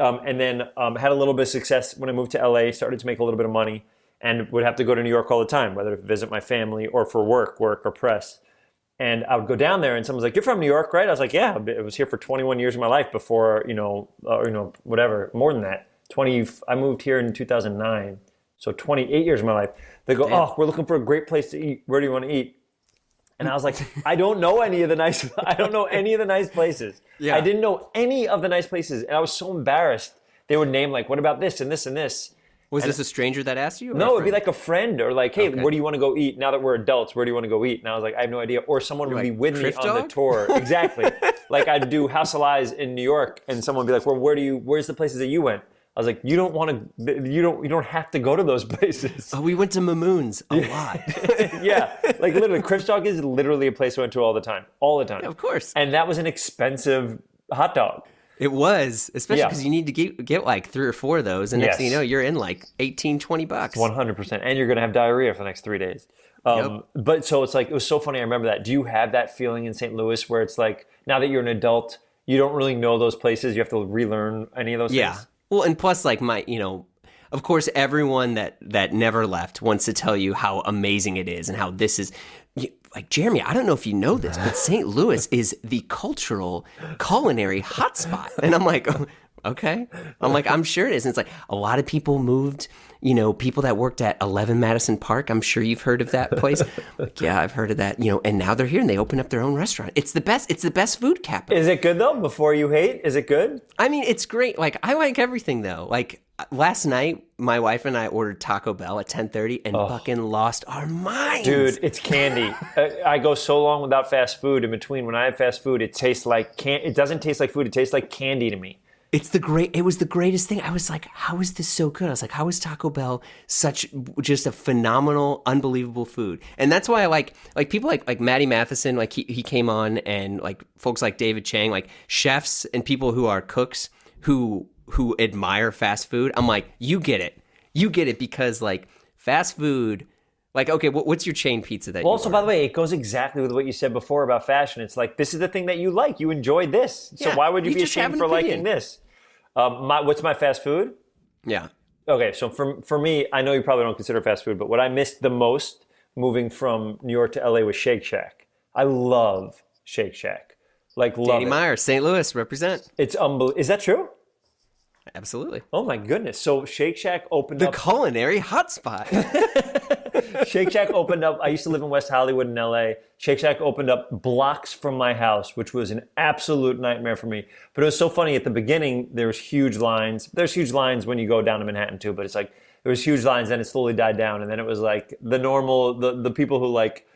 And then had a little bit of success when I moved to LA, started to make a little bit of money, and would have to go to New York all the time, whether to visit my family or for work or press. And I would go down there, and someone's like, "You're from New York, right?" I was like, "Yeah, I was here for 21 years of my life before, whatever, more than that. I moved here in 2009, so 28 years of my life." They go, "Oh, we're looking for a great place to eat. Where do you want to eat?" And I was like, I don't know any of the nice places. Yeah. I didn't know any of the nice places, and I was so embarrassed. They would name like, "What about this and this and this?" Was this a stranger that asked you? Or No, it'd be like a friend or like, hey, Okay. where do you want to go eat? Now that we're adults, where do you want to go eat? And I was like, I have no idea. Or someone would be with me Thrift on the Dog? tour. Exactly. Like I'd do House of Lies in New York, and someone would be like, well, where's the places that you went? I was like, you don't have to go to those places. Oh, we went to Mamoon's a lot. Yeah, like literally, Thrift Dog is literally a place I went to all the time. Yeah, of course. And that was an expensive hot dog. It was, especially Yeah. because you need to get like 3 or 4 of those, and next thing you know, you're in like $18-20. 100%. And you're going to have diarrhea for the next 3 days. But so it's like, it was so funny. I remember that. Do you have that feeling in St. Louis where it's like, now that you're an adult, you don't really know those places. You have to relearn any of those things? Well, and plus, like of course, everyone that never left wants to tell you how amazing it is and how this is. Like, Jeremy, I don't know if you know this, but St. Louis is the cultural culinary hotspot. And I'm like, oh, okay. I'm like, I'm sure it is. And it's like a lot of people moved, people that worked at 11 Madison Park. I'm sure you've heard of that place. Like, yeah, I've heard of that, and now they're here and they open up their own restaurant. It's the best food capital. Is it good though? Before you hate, is it good? I mean, it's great. Like, I like everything though. Like, last night, my wife and I ordered Taco Bell at 10:30 and fucking lost our minds. Dude, it's candy. I go so long without fast food. In between, when I have fast food, it tastes like it doesn't taste like food. It tastes like candy to me. It was the greatest thing. I was like, how is this so good? I was like, how is Taco Bell such just a phenomenal, unbelievable food? And that's why I like people like Matty Matheson, like he came on, and like folks like David Chang, like chefs and people who are cooks who admire fast food. I'm like, you get it because like fast food. Like, okay, what's your chain pizza that you Also, order? by the way, it goes exactly with what you said before about fashion. It's like, this is the thing that you like. You enjoy this. So Yeah, why would you be just have ashamed an for opinion. liking this? What's my fast food? Yeah. Okay, so for me, I know you probably don't consider fast food, but what I missed the most moving from New York to LA was Shake Shack. I love Shake Shack. Like, love Danny it. Meyer, St. Louis, represent. It's unbelievable. Is that true? Absolutely. Oh my goodness. So Shake Shack opened The up. culinary hotspot. Shake Shack opened up. I used to live in West Hollywood in LA. Shake Shack opened up blocks from my house, which was an absolute nightmare for me. But it was so funny. At the beginning, there was huge lines. There's huge lines when you go down to Manhattan too, but it's like there was huge lines, then it slowly died down, and then it was like the normal, the people who like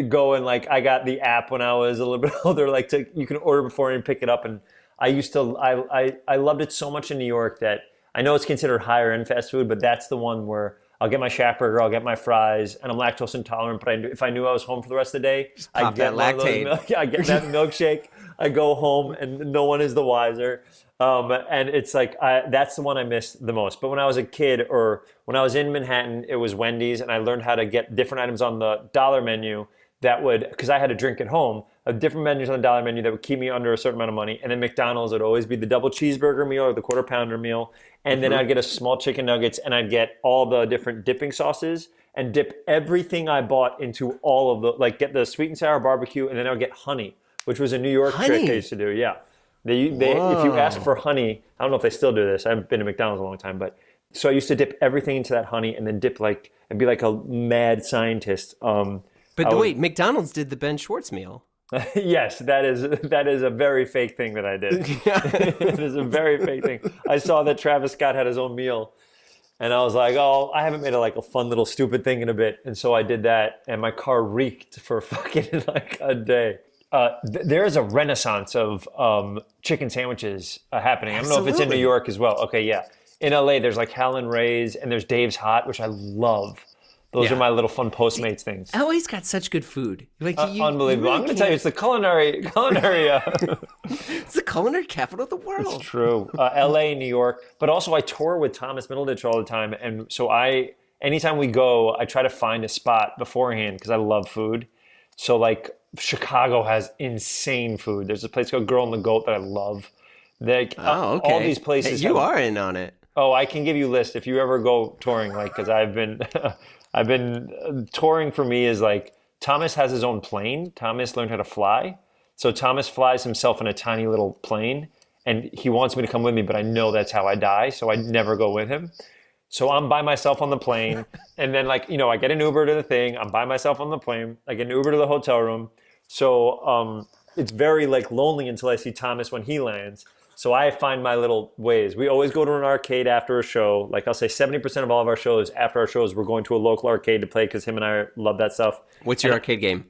go and like, I got the app when I was a little bit older, like you can order before and pick it up. And I loved it so much in New York that I know it's considered higher end fast food, but that's the one where I'll get my Shack Burger, I'll get my fries, and I'm lactose intolerant, but if I knew I was home for the rest of the day, pop that Lactaid. I get that milkshake, I go home, and no one is the wiser. And it's like, that's the one I miss the most. But when I was a kid, or when I was in Manhattan, it was Wendy's, and I learned how to get different items on the dollar menu that would, because I had to drink at home, different menus on the dollar menu that would keep me under a certain amount of money. And then McDonald's would always be the double cheeseburger meal or the quarter pounder meal. And then I'd get a small chicken nuggets, and I'd get all the different dipping sauces and dip everything I bought into all of the, like get the sweet and sour barbecue, and then I would get honey, which was a New York trick I used to do. Yeah. They if you ask for honey, I don't know if they still do this. I haven't been to McDonald's in a long time, but so I used to dip everything into that honey and then dip like, and be like a mad scientist. But wait, McDonald's did the Ben Schwartz meal. Yes, that is a very fake thing that I did. It is a very fake thing. I saw that Travis Scott had his own meal, and I was like, oh, I haven't made a fun little stupid thing in a bit. And so I did that, and my car reeked for fucking like a day. There is a renaissance of chicken sandwiches happening. I don't know if it's in New York as well. Okay, yeah. In LA, there's like Hal and Ray's, and there's Dave's Hot, which I love. Those are my little fun Postmates things. LA's got such good food. Like unbelievable. Really I'm going to tell you, it's the culinary. It's the culinary capital of the world. It's true. LA, New York, but also I tour with Thomas Middleditch all the time, and so anytime we go, I try to find a spot beforehand because I love food. So like Chicago has insane food. There's a place called Girl and the Goat that I love. Okay. All these places. Hey, you are in on it. Oh, I can give you a list if you ever go touring, like, because I've been touring. For me is like, Thomas has his own plane. Thomas learned how to fly. So Thomas flies himself in a tiny little plane, and he wants me to come with me, but I know that's how I die, so I never go with him. So I'm by myself on the plane, and then I get an Uber to the thing. I'm by myself on the plane. I get an Uber to the hotel room. So it's very lonely until I see Thomas when he lands. So I find my little ways. We always go to an arcade after a show. Like I'll say 70% of all of our shows, after our shows, we're going to a local arcade to play because him and I love that stuff. What's your arcade game?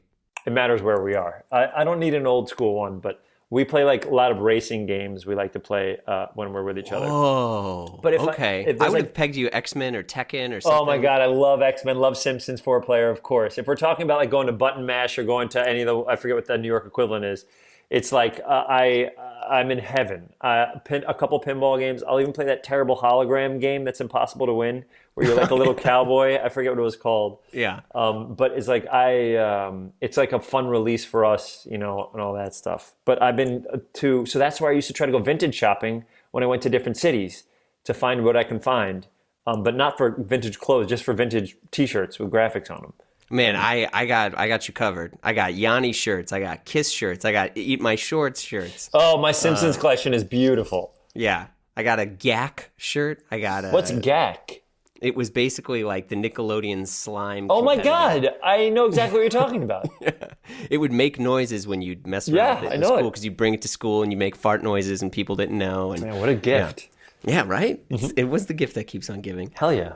It matters where we are. I don't need an old school one, but we play like a lot of racing games. We like to play when we're with each other. Oh, but okay. I would have pegged you X-Men or Tekken or something. Oh my God, I love X-Men, love Simpsons 4-player, of course. If we're talking about like going to Button Mash or going to any of the, I forget what the New York equivalent is, it's like I'm in heaven. A couple pinball games. I'll even play that terrible hologram game that's impossible to win, where you're like a little cowboy. I forget what it was called. Yeah. But it's like it's like a fun release for us, and all that stuff. But I've been so that's where I used to try to go vintage shopping when I went to different cities to find what I can find, but not for vintage clothes, just for vintage T-shirts with graphics on them. Man, I got you covered. I got Yanni shirts. I got Kiss shirts. I got Eat My Shorts shirts. Oh, my Simpsons collection is beautiful. Yeah. I got a GAC shirt. What's GAC? It was basically like the Nickelodeon slime. Oh my God. I know exactly what you're talking about. Yeah. It would make noises when you'd mess around with it. It was cool because you bring it to school and you make fart noises and people didn't know. And, man, what a gift. Yeah, right? Mm-hmm. It was the gift that keeps on giving. Hell yeah.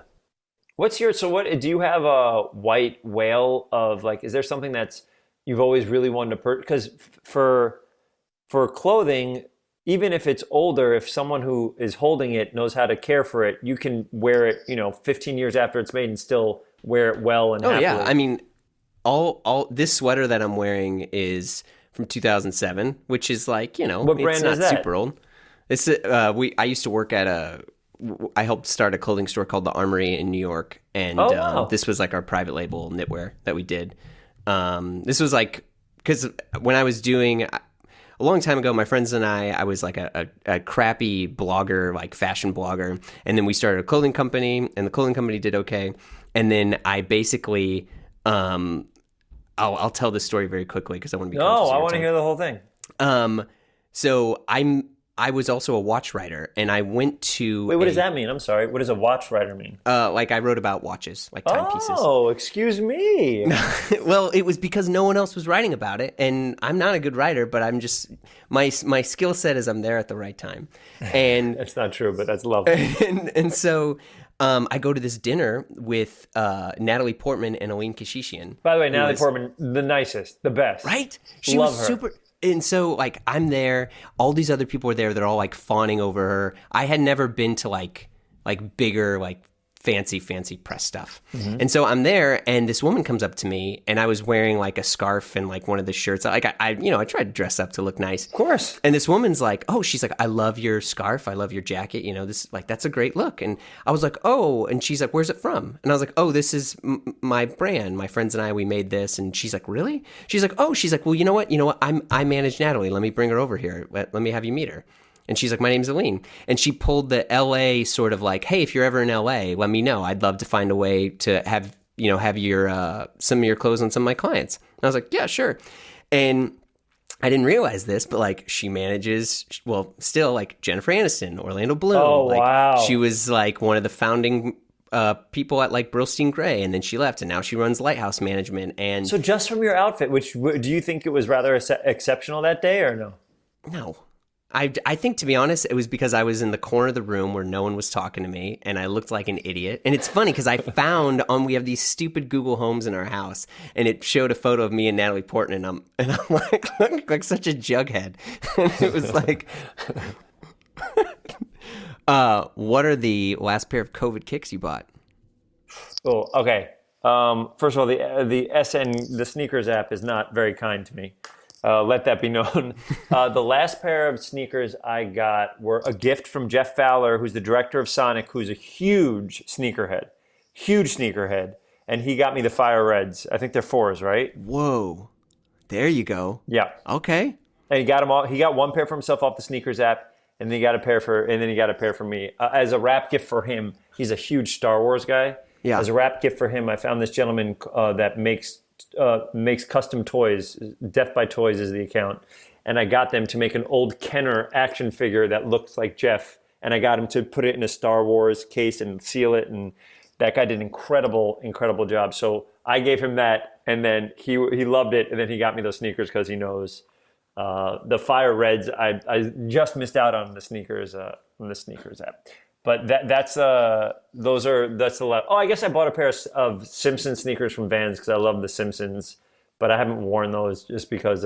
What do you have a white whale of like, is there something that's you've always really wanted to purchase? Because for clothing, even if it's older, if someone who is holding it knows how to care for it, you can wear it, 15 years after it's made and still wear it well and happily. Yeah. I mean, all this sweater that I'm wearing is from 2007, which is like, what brand it's not is that? super old. It's I used to work at I helped start a clothing store called The Armory in New York, and this was like our private label knitwear that we did. This was like, because when I was doing, a long time ago, my friends and I was like a crappy blogger, like fashion blogger, and then we started a clothing company, and the clothing company did okay, and then I basically, I'll tell this story very quickly because I want to be conscious. I want to hear the whole thing. So I was also a watch writer, and I went to... Wait, what does that mean? I'm sorry. What does a watch writer mean? Like I wrote about watches, like timepieces. Oh, excuse me. Well, it was because no one else was writing about it, and I'm not a good writer, but I'm just... My skill set is I'm there at the right time. And that's not true, but that's lovely. And so... I go to this dinner with Natalie Portman and Aline Kashishian. By the way, Natalie Portman, the nicest, the best. Right? She was super... And so, like, I'm there. All these other people are there. They're all, like, fawning over her. I had never been to, like bigger, like, fancy press stuff. Mm-hmm. And so I'm there, and this woman comes up to me, and I was wearing, like, a scarf and, like, one of the shirts. Like, I tried to dress up to look nice. Of course. And this woman's like, she's like, I love your scarf. I love your jacket. This, like, that's a great look. And I was like, and she's like, where's it from? And I was like, this is my brand. My friends and I, we made this. And she's like, really? She's like, well, you know what? I manage Natalie. Let me bring her over here. Let me have you meet her. And she's like, my name's Aline. And she pulled the LA sort of like, hey, if you're ever in LA, let me know. I'd love to find a way to have your some of your clothes on some of my clients. And I was like, yeah, sure. And I didn't realize this, but like she manages, still like Jennifer Aniston, Orlando Bloom. Oh, like, wow. She was like one of the founding people at like Burlstein Gray, and then she left, and now she runs Lighthouse Management. And so just from your outfit, which do you think it was rather exceptional that day or no? No. I think, to be honest, it was because I was in the corner of the room where no one was talking to me, and I looked like an idiot. And it's funny because I found we have these stupid Google Homes in our house, and it showed a photo of me and Natalie Portman, and I'm like, look like such a jughead. And it was like, what are the last pair of COVID kicks you bought? Oh, okay. First of all, the sneakers app is not very kind to me. Let that be known. The last pair of sneakers I got were a gift from Jeff Fowler, who's the director of Sonic, who's a huge sneakerhead, and he got me the Fire Reds. I think they're 4s, right? Whoa, there you go. Yeah. Okay. And he got them all. He got one pair for himself off the sneakers app, and then he got a pair for me as a wrap gift for him. He's a huge Star Wars guy. Yeah. As a wrap gift for him, I found this gentleman that makes custom toys. Death by Toys is the account, and I got them to make an old Kenner action figure that looks like Jeff, and I got him to put it in a Star Wars case and seal it, and that guy did an incredible job. So I gave him that, and then he loved it, and then he got me those sneakers because he knows The Fire Reds, I just missed out on the sneakers app. But that's a lot. Oh, I guess I bought a pair of Simpsons sneakers from Vans because I love the Simpsons, but I haven't worn those just because.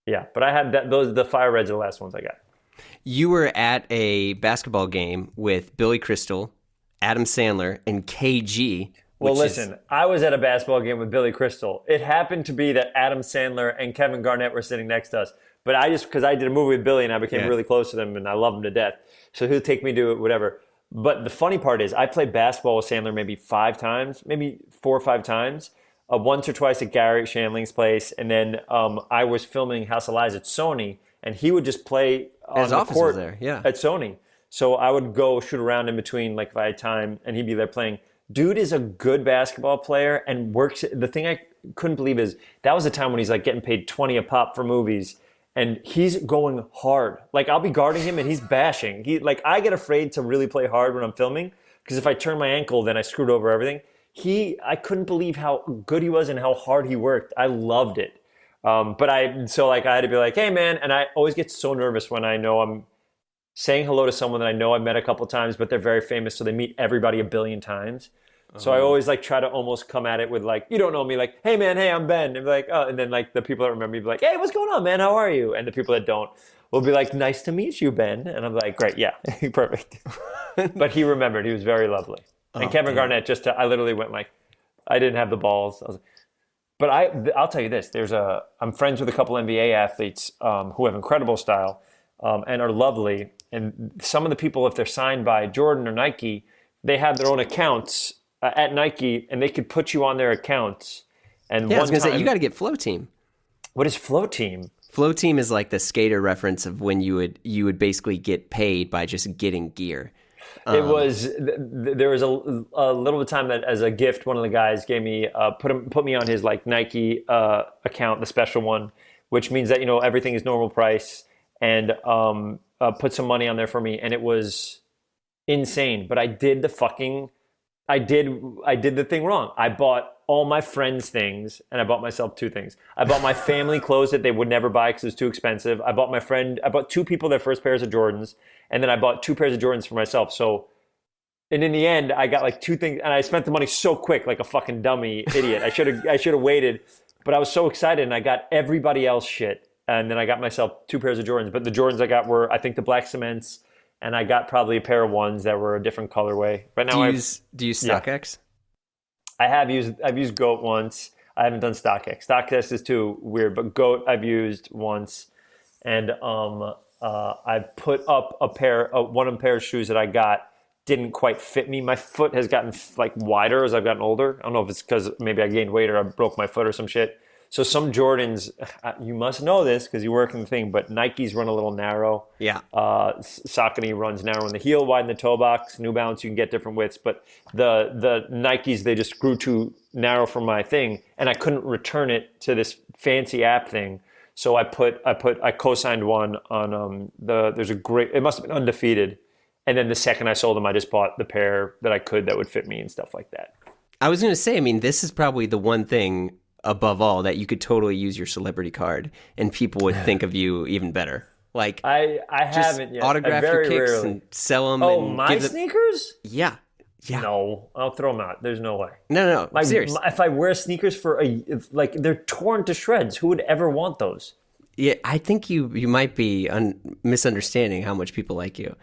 Yeah, but I had the Fire Reds are the last ones I got. You were at a basketball game with Billy Crystal, Adam Sandler, and KG. Well, listen, I was at a basketball game with Billy Crystal. It happened to be that Adam Sandler and Kevin Garnett were sitting next to us. But because I did a movie with Billy and I became really close to them and I love him to death. So he'll take me to whatever. But the funny part is I played basketball with Sandler maybe 5 times, maybe 4 or 5 times. Once or twice at Gary Shandling's place. And then I was filming House of Lies at Sony. And he would just play on the court there, at Sony. So I would go shoot around in between, like if I had time, and he'd be there playing. Dude is a good basketball player and works. The thing I couldn't believe is that was a time when he's like getting paid 20 a pop for movies, and he's going hard. Like I'll be guarding him and he's bashing. I get afraid to really play hard when I'm filming because if I turn my ankle, then I screwed over everything. I couldn't believe how good he was and how hard he worked. I loved it. But I had to be like, hey man, and I always get so nervous when I know I'm saying hello to someone that I know I've met a couple times, but they're very famous, so they meet everybody a billion times. So I always try to almost come at it with you don't know me, hey man, hey, I'm Ben, and be like, oh, and then the people that remember me be like, hey, what's going on, man? How are you? And the people that don't will be like, nice to meet you, Ben. And I'm like, great, yeah, perfect. But he remembered. He was very lovely. And Kevin Garnett I literally went I didn't have the balls. I was but I'll tell you this: I'm friends with a couple NBA athletes who have incredible style and are lovely. And some of the people, if they're signed by Jordan or Nike, they have their own accounts at Nike, and they could put you on their accounts. And I was gonna say you got to get Flow Team. What is Flow Team? Flow Team is like the skater reference of when you would basically get paid by just getting gear. There was a little bit of time that as a gift, one of the guys gave me put me on his Nike account, the special one, which means that everything is normal price, and put some money on there for me, and it was insane. But I did the thing wrong. I bought all my friends' things, and I bought myself 2 things. I bought my family clothes that they would never buy because it was too expensive. I bought 2 people their first pairs of Jordans, and then I bought 2 pairs of Jordans for myself. So, and in the end, I got 2 things, and I spent the money so quick, like a fucking dummy idiot. I should have waited, but I was so excited, and I got everybody else shit, and then I got myself 2 pairs of Jordans. But the Jordans I got were, I think, the black cements, and I got probably a pair of ones that were a different colorway. But now do you use StockX? Yeah. I've used GOAT once. I haven't done StockX. StockX is too weird, but GOAT I've used once, and I put up one of the pair of shoes that I got didn't quite fit me. My foot has gotten wider as I've gotten older. I don't know if it's because maybe I gained weight or I broke my foot or some shit. So some Jordans, you must know this because you work in the thing, but Nikes run a little narrow. Yeah. Saucony runs narrow in the heel, wide in the toe box. New Balance, you can get different widths, but the Nikes, they just grew too narrow for my thing, and I couldn't return it to this fancy app thing. So I co-signed one on it must have been Undefeated. And then the second I sold them, I just bought the pair that would fit me and stuff like that. I was going to say, this is probably the one thing above all that you could totally use your celebrity card and people would think of you even better. I haven't yet. Autograph your kicks and sell them. Oh, my sneakers? Yeah. Yeah. No, I'll throw them out. There's no way. No, seriously. If I wear sneakers for they're torn to shreds. Who would ever want those? Yeah, I think you might be misunderstanding how much people like you.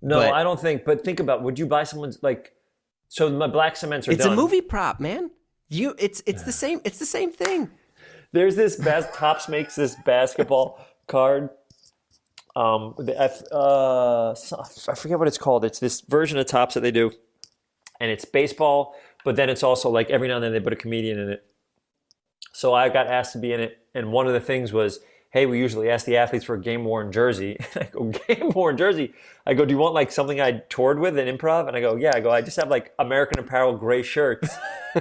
No, I don't think. But think about, would you buy someone's so my black cements are done. It's a movie prop, man. It's the same. It's the same thing. There's this Topps makes this basketball card. I forget what it's called. It's this version of Topps that they do, and it's baseball, but then it's also every now and then they put a comedian in it. So I got asked to be in it, and one of the things was, hey, we usually ask the athletes for a game-worn jersey. I go, game-worn jersey? I go, do you want something I toured with in improv? And I go, yeah. I go, I just have American Apparel gray shirts.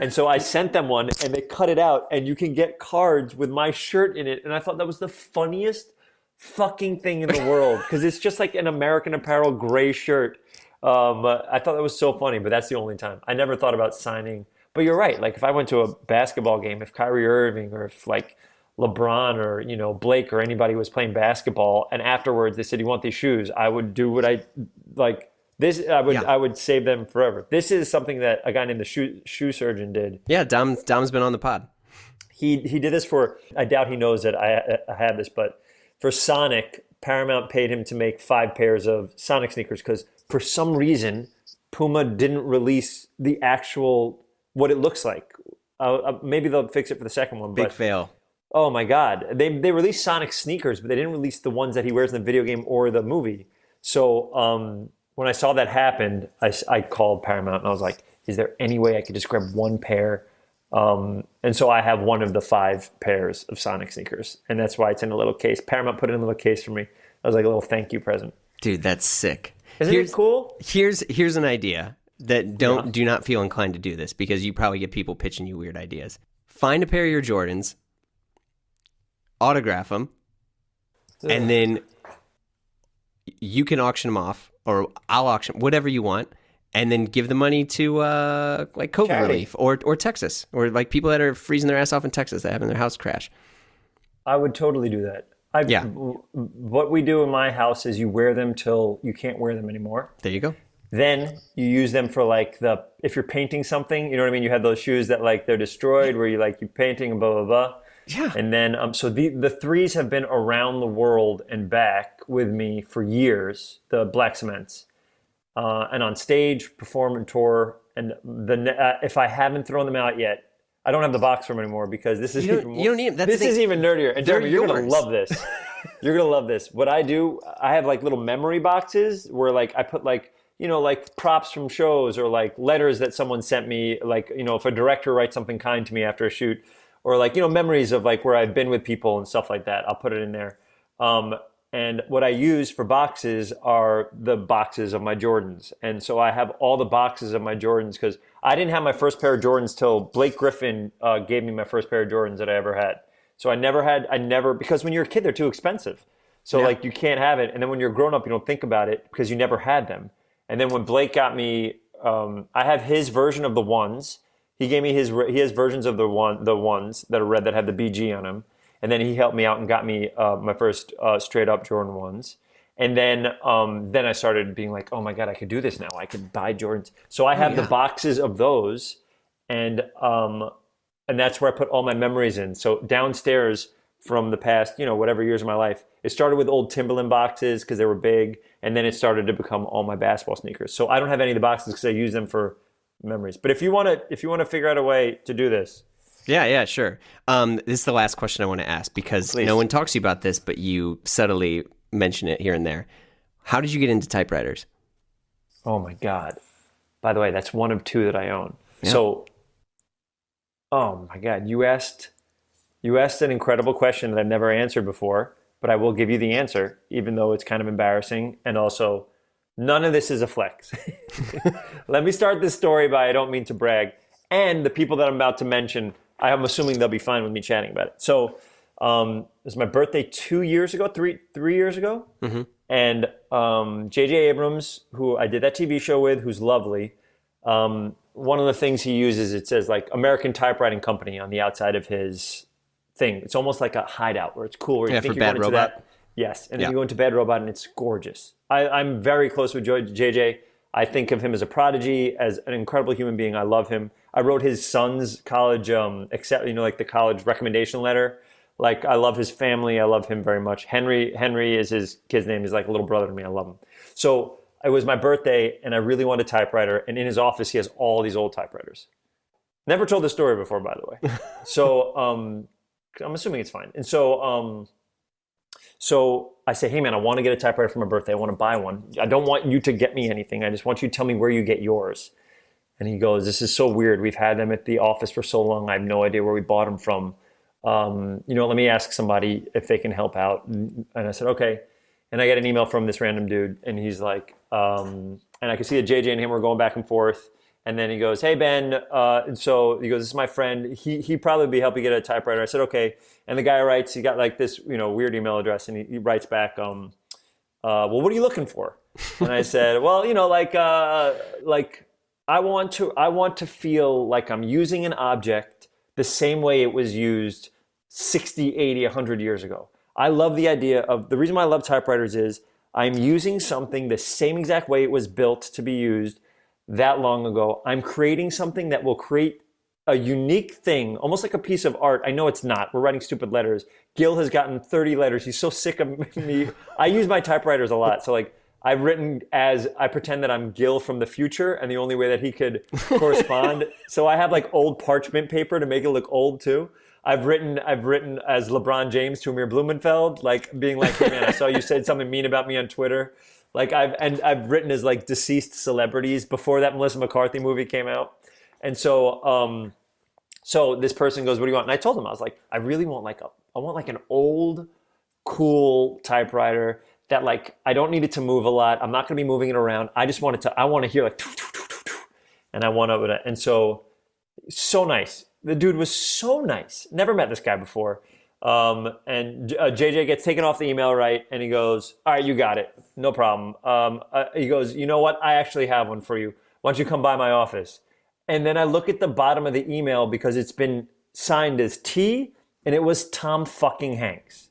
And so I sent them one, and they cut it out, and you can get cards with my shirt in it. And I thought that was the funniest fucking thing in the world, because it's just an American Apparel gray shirt. I thought that was so funny, but that's the only time. I never thought about signing. But you're right. If I went to a basketball game, if Kyrie Irving or if LeBron or, Blake or anybody was playing basketball, and afterwards they said, "You want these shoes?" I would do what I like. This I would save them forever. This is something that a guy named the shoe surgeon did. Yeah, Dom's been on the pod. He did this for. I doubt he knows that I have this, but for Sonic, Paramount paid him to make 5 pairs of Sonic sneakers because for some reason Puma didn't release the actual what it looks like. Maybe they'll fix it for the second one. Big fail. Oh my God! They released Sonic sneakers, but they didn't release the ones that he wears in the video game or the movie. So when I saw that happen, I called Paramount and I was like, "Is there any way I could just grab one pair?" And so I have one of the 5 pairs of Sonic sneakers, and that's why it's in a little case. Paramount put it in a little case for me. That was like a little thank you present. Dude, that's sick. Isn't it cool? Here's an idea that do not feel inclined to do this because you probably get people pitching you weird ideas. Find a pair of your Jordans, autograph them, and then you can auction them off, or I'll auction whatever you want, and then give the money to like COVID charity relief or Texas, or like people that are freezing their ass off in Texas that having their house crash. I would totally do that. What we do in my house is you wear them till you can't wear them anymore. There you go. Then you use them for if you're painting something, you know what I mean? You have those shoes that they're destroyed where you're painting and blah, blah, blah. Yeah. And then, so the threes have been around the world and back with me for years, the black cements. And on stage, perform and tour. And if I haven't thrown them out yet, I don't have the box for them anymore because this is even nerdier. And Jeremy, you're going to love this. You're going to love this. What I do, I have little memory boxes where I put props from shows or letters that someone sent me, if a director writes something kind to me after a shoot, or memories of where I've been with people and stuff like that. I'll put it in there. And what I use for boxes are the boxes of my Jordans. And so I have all the boxes of my Jordans because I didn't have my first pair of Jordans till Blake Griffin gave me my first pair of Jordans that I ever had. So because when you're a kid, they're too expensive. So you can't have it. And then when you're grown up, you don't think about it because you never had them. And then when Blake got me, I have his version of the ones. He gave me he has versions of the ones that are red that have the BG on them. And then he helped me out and got me my first straight up Jordan 1s. And then I started being like, oh my God, I could do this now. I could buy Jordans. So I have the boxes of those. And that's where I put all my memories in. So downstairs from the past, whatever years of my life, it started with old Timberland boxes because they were big. And then it started to become all my basketball sneakers. So I don't have any of the boxes because I use them for memories. But if you want to figure out a way to do this, yeah, sure. This is the last question I want to ask because no one talks to you about this, but you subtly mention it here and there. How did you get into typewriters? Oh my God. By the way, that's one of 2 that I own. Yeah. So, oh my God, you asked an incredible question that I've never answered before, but I will give you the answer, even though it's kind of embarrassing. And also, none of this is a flex. Let me start this story by I don't mean to brag. And the people that I'm about to mention, I'm assuming they'll be fine with me chatting about it. So it was my birthday 3 years ago. Mm-hmm. And J.J. Abrams, who I did that TV show with, who's lovely, one of the things he uses, it says American Typewriting Company on the outside of his thing. It's almost like a hideout where it's cool. Where you think for you're Bad going into Robot. that. Yes, and then you go into Bad Robot and it's gorgeous. I'm very close with J.J. I think of him as a prodigy, as an incredible human being. I love him. I wrote his son's college, the college recommendation letter. I love his family. I love him very much. Henry is his kid's name. He's like a little brother to me. I love him. So it was my birthday, and I really wanted a typewriter. And in his office, he has all these old typewriters. Never told this story before, by the way. So I'm assuming it's fine. And so I say, hey man, I want to get a typewriter for my birthday. I want to buy one. I don't want you to get me anything. I just want you to tell me where you get yours. And he goes, this is so weird. We've had them at the office for so long. I have no idea where we bought them from. Let me ask somebody if they can help out. And I said, okay. And I get an email from this random dude. And he's like, and I could see that JJ and him were going back and forth. And then he goes, hey, Ben. And so he goes, this is my friend. He probably help you get a typewriter. I said, okay. And the guy writes, he got this, weird email address. And he writes back, well, what are you looking for? And I said, well, I want to feel like I'm using an object the same way it was used 60, 80, 100 years ago. I love the idea of, the reason why I love typewriters is I'm using something the same exact way it was built to be used that long ago. I'm creating something that will create a unique thing, almost like a piece of art. I know it's not. We're writing stupid letters. Gil has gotten 30 letters. He's so sick of me. I use my typewriters a lot. So like I've written I pretend that I'm Gil from the future and the only way that he could correspond. So I have like old parchment paper to make it look old too. I've written as LeBron James to Amir Blumenfeld, like being like, hey man, I saw you said something mean about me on Twitter. Like I've written as like deceased celebrities before that Melissa McCarthy movie came out. And so so this person goes, what do you want? And I told him, I was like, I really want I want an old, cool typewriter that like, I don't need it to move a lot. I'm not going to be moving it around. I want to hear like, and I want to, and so nice. The dude was so nice. Never met this guy before. And JJ gets taken off the email, right? And he goes, all right, you got it. No problem. He goes, you know what? I actually have one for you. Why don't you come by my office? And then I look at the bottom of the email because it's been signed as T, and it was Tom fucking Hanks.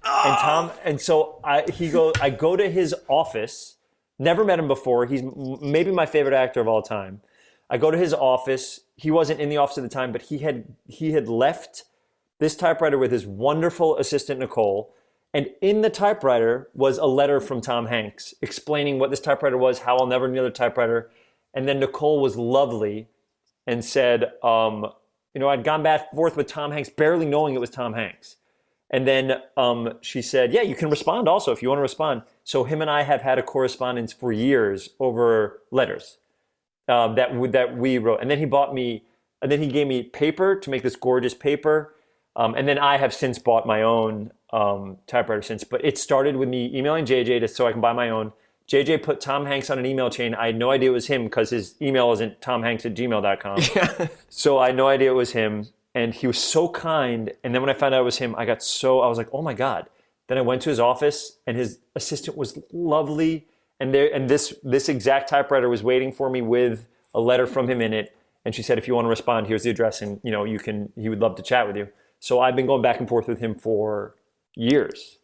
Oh. And so I go to his office. Never met him before. He's maybe my favorite actor of all time. I go to his office. He wasn't in the office at the time, but he had left this typewriter with his wonderful assistant, Nicole. And in the typewriter was a letter from Tom Hanks explaining what this typewriter was, how I'll never need another typewriter. And then Nicole was lovely and said, I'd gone back and forth with Tom Hanks, barely knowing it was Tom Hanks. And then she said, yeah, you can respond also if you want to respond. So him and I have had a correspondence for years over letters that we wrote. And then he gave me paper to make this gorgeous paper. And then I have since bought my own typewriter since. But it started with me emailing JJ so I can buy my own. JJ put Tom Hanks on an email chain. I had no idea it was him because his email isn't tomhanks@gmail.com. Yeah. So I had no idea it was him. And he was so kind. And then when I found out it was him, I was like, oh my God. Then I went to his office and his assistant was lovely. And this exact typewriter was waiting for me with a letter from him in it. And she said, if you want to respond, here's the address. And he would love to chat with you. So I've been going back and forth with him for years,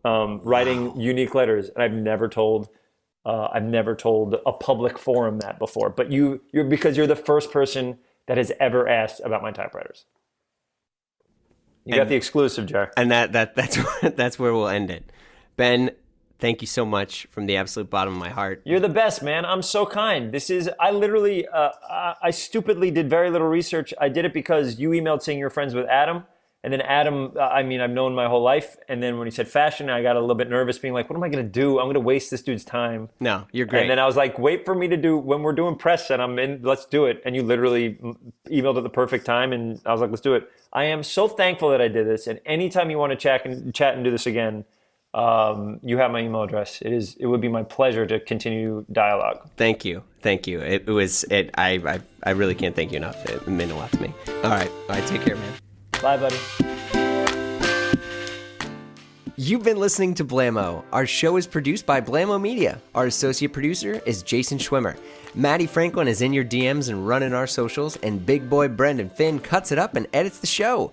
writing unique letters. And I've never told a public forum that before, but you're because you're the first person that has ever asked about my typewriters. You got the exclusive, Jack. And that's where we'll end it. Ben, thank you so much from the absolute bottom of my heart. You're the best, man. I'm so kind. I stupidly did very little research. I did it because you emailed saying you're friends with Adam. And then Adam, I've known my whole life. And then when he said fashion, I got a little bit nervous being like, what am I going to do? I'm going to waste this dude's time. No, you're great. And then I was like, wait for me to do, when we're doing press and I'm in, let's do it. And you literally emailed at the perfect time. And I was like, let's do it. I am so thankful that I did this. And anytime you want to chat and do this again, you have my email address. It would be my pleasure to continue dialogue. Thank you. I really can't thank you enough. It meant a lot to me. All right. Take care, man. Bye, buddy. You've been listening to Blammo. Our show is produced by Blammo Media. Our associate producer is Jason Schwimmer. Maddie Franklin is in your DMs and running our socials, and big boy Brendan Finn cuts it up and edits the show.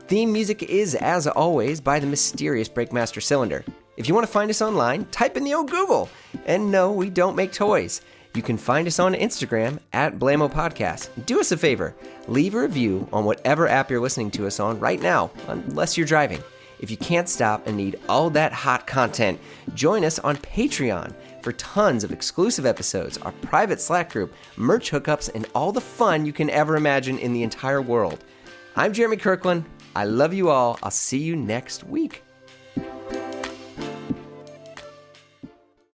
Theme music is, as always, by the mysterious Breakmaster Cylinder. If you want to find us online, type in the old Google. And no, we don't make toys. You can find us on Instagram at Blammo Podcast. Do us a favor, leave a review on whatever app you're listening to us on right now, unless you're driving. If you can't stop and need all that hot content, join us on Patreon for tons of exclusive episodes, our private Slack group, merch hookups, and all the fun you can ever imagine in the entire world. I'm Jeremy Kirkland. I love you all. I'll see you next week.